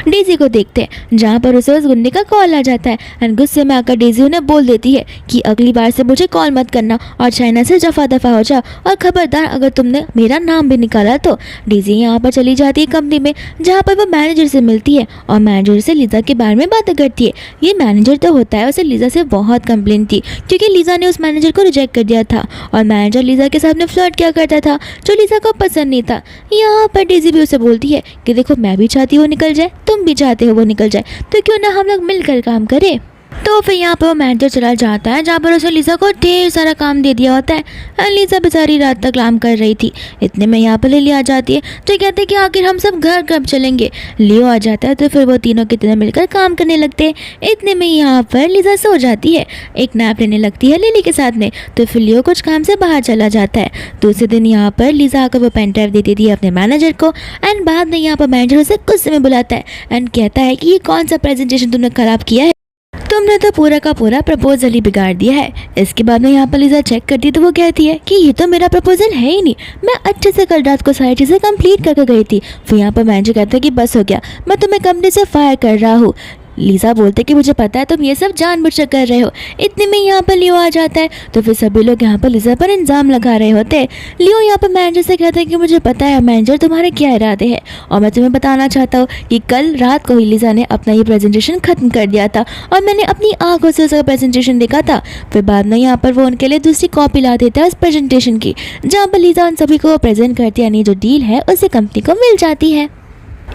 डेज़ी को देखते हैं जहाँ पर उसे उस गुंडे का कॉल आ जाता है एंड गुस्से में आकर डेज़ी उन्हें बोल देती है कि अगली बार से मुझे कॉल मत करना और चाइना से दफा हो जाओ और खबरदार अगर तुमने मेरा नाम भी निकाला तो। डेज़ी यहाँ पर चली जाती है कंपनी में जहाँ पर वो मैनेजर से मिलती है और मैनेजर से लीजा के बारे में बातें करती है। ये मैनेजर तो होता है, उसे लीजा से बहुत कंप्लेन थी क्योंकि लीजा ने उस मैनेजर को रिजेक्ट कर दिया था और मैनेजर लीजा के सामने फ्लर्ट किया करता था जो लीजा को पसंद नहीं था। यहाँ पर डेज़ी भी उसे बोलती है कि देखो मैं भी चाहती हूँ निकल जाए, तुम भी चाहते हो वो निकल जाए, तो क्यों ना हम लोग मिलकर काम करें। तो फिर यहाँ पर वो मैनेजर चला जाता है जहाँ पर उसे लीजा को ढेर सारा काम दे दिया होता है। लीजा बेचारी रात तक काम कर रही थी। इतने में यहाँ पर लिली आ जाती है जो कहते हैं कि आखिर हम सब घर कब चलेंगे। लियो आ जाता है तो फिर वो तीनों की तरह मिलकर काम करने लगते हैं। इतने में यहाँ पर लीजा सो जाती है, एक नैप लेने लगती है लिली के साथ में। तो फिर लियो कुछ काम से बाहर चला जाता है। दूसरे दिन यहाँ पर लीजा आकर वो पेन ड्राइव दे देती है अपने मैनेजर को एंड बाद में यहाँ पर मैनेजर उसे गुस्से में बुलाता है एंड कहता है कि ये कौन सा प्रेजेंटेशन तुमने खराब किया है, तुमने तो पूरा का पूरा प्रपोजल ही बिगाड़ दिया है। इसके बाद में यहाँ पर लीजा चेक करती है तो वो कहती है कि ये तो मेरा प्रपोजल है ही नहीं, मैं अच्छे से कल रात को सारी चीज़ें कंप्लीट करके गई थी। फिर यहाँ पर मैनेजर कहता है कि बस हो गया, मैं तुम्हें कंपनी से फायर कर रहा हूँ। लीजा बोलते कि मुझे पता है तुम ये सब जानबूझकर कर रहे हो। इतने में यहाँ पर लियो आ जाता है तो फिर सभी लोग यहाँ पर लीजा पर इल्जाम लगा रहे होते हैं। लियो यहाँ पर मैनेजर से कहता है कि मुझे पता है मैनेजर तुम्हारे क्या इरादे हैं और मैं तुम्हें बताना चाहता हूँ कि कल रात को ही लीजा ने अपना ये प्रेजेंटेशन खत्म कर दिया था और मैंने अपनी आंखों से उसका प्रेजेंटेशन देखा था। फिर बाद में यहाँ पर वो उनके लिए दूसरी कॉपी ला देता है उस प्रेजेंटेशन की, जहाँ पर लीजा उन सभी को प्रेजेंट करती है, यानी जो डील है उसे कंपनी को मिल जाती है।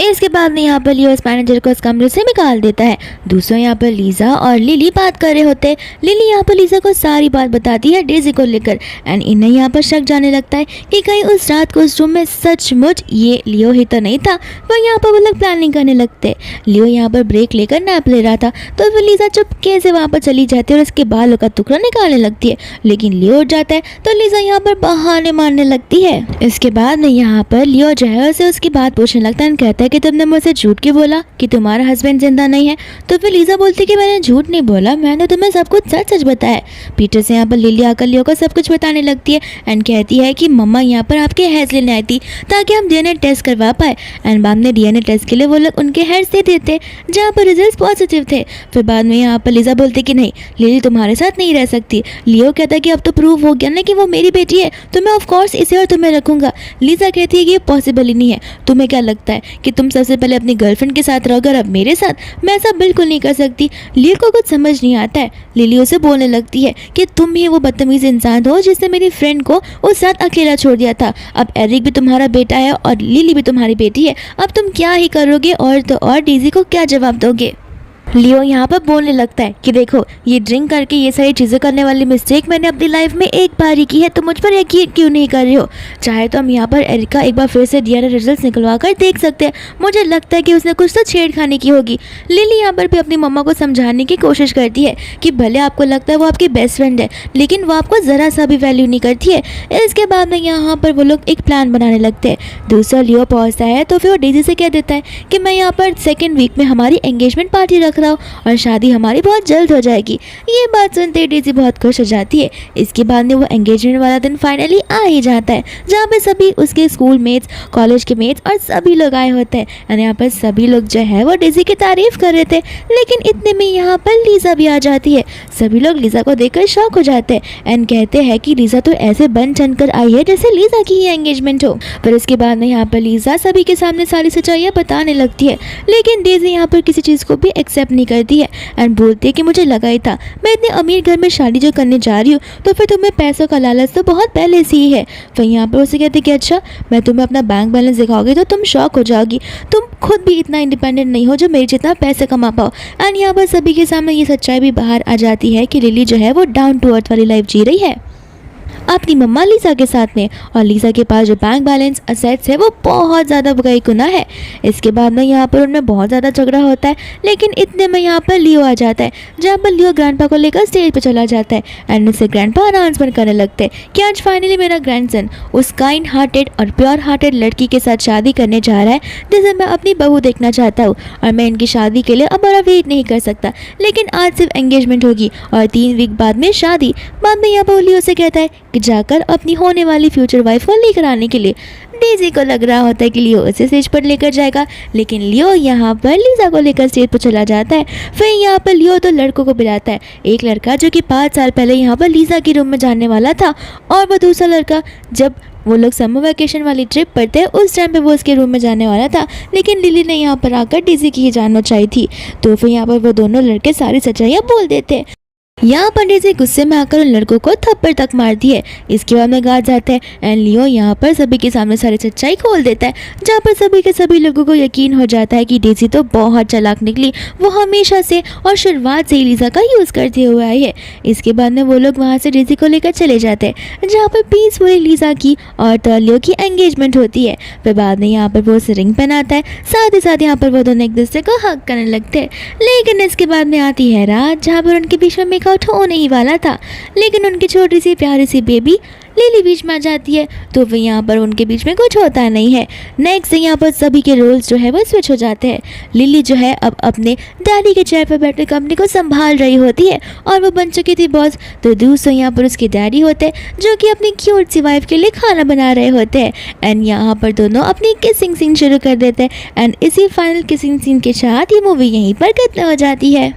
इसके बाद में यहाँ पर लियो इस मैनेजर को उस कमरे से निकाल देता है। दूसरों यहाँ पर लीजा और लिली बात कर रहे होते हैं। लिली यहाँ पर लीजा को सारी बात बताती है डेजी को लेकर एंड इन्हें यहाँ पर शक जाने लगता है कि कहीं उस रात को उस रूम में सचमुच ये लियो ही तो नहीं था। वह यहाँ पर वो लोग प्लानिंग करने लगते। लियो यहाँ पर ब्रेक लेकर नैप ले रहा था तो फिर लीजा चुपके से वहाँ पर चली जाती है और उसके बालों का टुकड़ा निकालने लगती है, लेकिन लियो उठ जाता है तो लीजा यहाँ पर बहाने मारने लगती है। इसके बाद में यहाँ पर लियो जो है उसे उसकी बात पूछने लगता है, कहता है कि तुमने मुझसे झूठ क्यों बोला कि तुम्हारा हस्बैंड जिंदा नहीं है। तो फिर लीजा बोलती कि मैंने झूठ नहीं बोला, मैंने तुम्हें सब कुछ सच सच बताया। पीटर से यहाँ पर लिली आकर लियो को सब कुछ बताने लगती है एंड कहती है कि मम्मा यहाँ पर आपके हेयर्स लेने आई थी ताकि हम डीएनए टेस्ट करवा पाए एंड बाद में डीएनए टेस्ट के लिए वो लोग उनके हेयर्स दे देते जहाँ पर रिजल्ट पॉजिटिव थे। फिर बाद में यहाँ पर लीजा बोलती कि नहीं लिली तुम्हारे साथ नहीं रह सकती। लियो कहता है कि अब तो प्रूव हो गया ना कि वो मेरी बेटी है तो मैं ऑफकोर्स इसे और तुम्हें रखूंगा। लीजा कहती है कि ये पॉसिबल ही नहीं है, तुम्हें क्या लगता है कि तुम सबसे पहले अपनी गर्लफ्रेंड के साथ रहोगे और अब मेरे साथ? मैं ऐसा बिल्कुल नहीं कर सकती। लियो को कुछ समझ नहीं आता है। लिली उसे बोलने लगती है कि तुम ही वो बदतमीज इंसान हो जिसने मेरी फ्रेंड को उस रात अकेला छोड़ दिया था। अब एरिक भी तुम्हारा बेटा है और लिली भी तुम्हारी बेटी है, अब तुम क्या ही करोगे और तो और डेजी को क्या जवाब दोगे। लियो यहाँ पर बोलने लगता है कि देखो ये ड्रिंक करके ये सारी चीज़ें करने वाली मिस्टेक मैंने अपनी लाइफ में एक बार ही की है, तो मुझ पर यकीन क्यों नहीं कर रहे हो? चाहे तो हम यहाँ पर एरिका एक बार फिर से डीएनए रिजल्ट्स निकलवा कर देख सकते हैं। मुझे लगता है कि उसने कुछ तो छेड़खानी की होगी। लिली यहाँ पर भी अपनी मम्मा को समझाने की कोशिश करती है कि भले आपको लगता है वो आपकी बेस्ट फ्रेंड है लेकिन वो आपको ज़रा सा भी वैल्यू नहीं करती है। इसके बाद में यहाँ पर वो लोग एक प्लान बनाने लगते हैं। दूसरा लियो पहुँचता है तो फिर वो डेजी से कह देता है कि मैं यहाँ पर सेकेंड वीक में हमारी एंगेजमेंट पार्टी रख रहा हूँ और शादी हमारी बहुत जल्द हो जाएगी। ये बात सुनते डेजी बहुत खुश हो जाती है। इसके बाद में वो एंगेजमेंट वाला दिन फाइनली आ ही जाता है जहाँ पे सभी उसके स्कूल मेट्स, कॉलेज के मेट्स और सभी लोग आए होते हैं और यहाँ पर सभी लोग जो है वो डेजी की तारीफ कर रहे थे। लेकिन इतने में यहाँ पर लीजा भी आ जाती है। सभी लोग लीजा को देखकर शॉक हो जाते हैं एंड कहते हैं कि लीजा तो ऐसे बन चन कर आई है जैसे लीजा की ही एंगेजमेंट हो। फिर इसके बाद में यहाँ पर लीजा सभी के सामने सारी सच्चाइयाँ बताने लगती है, लेकिन डेजी यहाँ पर किसी चीज़ को भी एक्सेप्ट नहीं करती है एंड बोलती है कि मुझे लगा ही था, मैं इतने अमीर घर में शादी जो करने जा रही हूँ तो फिर तुम्हें पैसों का लालच तो बहुत पहले से ही है। फिर यहाँ पर उसे कहती कि अच्छा मैं तुम्हें अपना बैंक बैलेंस दिखाओगी तो तुम शॉक हो जाओगी, तुम खुद भी इतना इंडिपेंडेंट नहीं हो जो मेरे जितना पैसे कमा पाओ। एंड यहाँ पर सभी के सामने ये सच्चाई भी बाहर आ जाती है कि लिली जो है वो डाउन टू अर्थ वाली लाइफ जी रही है अपनी मम्मा लीजा के साथ में, और लीजा के पास जो बैंक बैलेंस असेट्स है वो बहुत ज़्यादा बेगुनाह है। इसके बाद में यहाँ पर उनमें बहुत ज़्यादा झगड़ा होता है, लेकिन इतने में यहाँ पर लियो आ जाता है जहाँ पर लियो ग्रैंडपा को लेकर स्टेज पर चला जाता है एंड उससे ग्रैंडपा अनाउंसमेंट करने लगते हैं कि आज फाइनली मेरा ग्रैंडसन उस काइंड हार्टेड और प्योर हार्टेड लड़की के साथ शादी करने जा रहा है जिसे मैं अपनी बहू देखना चाहता हूँ और मैं इनकी शादी के लिए अब और वेट नहीं कर सकता। लेकिन आज सिर्फ एंगेजमेंट होगी और 3 वीक बाद में शादी। बाद में यहाँ पर लियो से कहता है कि जाकर अपनी होने वाली फ्यूचर वाइफ को लेकर आने के लिए। डेजी को लग रहा होता है कि लियो उसे स्टेज पर लेकर जाएगा, लेकिन लियो यहाँ पर लीजा को लेकर स्टेज पर चला जाता है। फिर यहाँ पर लियो तो लड़कों को बुलाता है, एक लड़का जो कि 5 साल पहले यहाँ पर लीजा के रूम में जाने वाला था और वो दूसरा लड़का जब वो लोग समर वैकेशन वाली ट्रिप पर थे उस टाइम पे वो उसके रूम में जाने वाला था, लेकिन लिली ने यहाँ पर आकर डेजी की ही जानना चाहिए थी। तो फिर यहाँ पर वो दोनों लड़के सारी सच्चाइयाँ बोल देते हैं। यहाँ पर डेजी गुस्से में आकर उन लड़कों को थप्पड़ तक मारती है। इसके बाद में गार्ड जाते हैं एंड लियो यहाँ पर सभी के सामने सारी सच्चाई खोल देता है, जहाँ पर सभी के सभी लोगों को यकीन हो जाता है कि डेजी तो बहुत चालाक निकली, वो हमेशा से और शुरुआत से ही लीजा का यूज़ करते हुए आई है। इसके बाद में वो लोग वहाँ से डेजी को लेकर चले जाते हैं जहाँ पर पीसफुली लीजा की और लियो की एंगेजमेंट होती है। फिर बाद में यहाँ पर वो उसे रिंग पहनाता है, साथ ही साथ यहाँ पर वो दोनों एक दूसरे को हक करने लगते हैं। लेकिन इसके बाद में आती है रात जहाँ पर उनके बीच में मेकआउट होने ही वाला था, लेकिन उनकी छोटी सी प्यारी सी बेबी लिली बीच में आ जाती है। तो फिर यहाँ पर उनके बीच में कुछ होता नहीं है। नेक्स्ट यहाँ पर सभी के रोल्स जो है वो स्विच हो जाते हैं। लिली जो है अब अपने डैडी के चेयर पर बैठकर कंपनी को संभाल रही होती है और वो बन चुकी थी बॉस। तो दूसरों यहाँ पर उसके डैडी होते हैं जो कि अपनी क्यूट सी वाइफ के लिए खाना बना रहे होते हैं। एंड यहाँ पर दोनों अपनी किसिंग सीन शुरू कर देते हैं। एंड इसी फाइनल किसिंग सीन के साथ ये मूवी यहीं पर खत्म हो जाती है।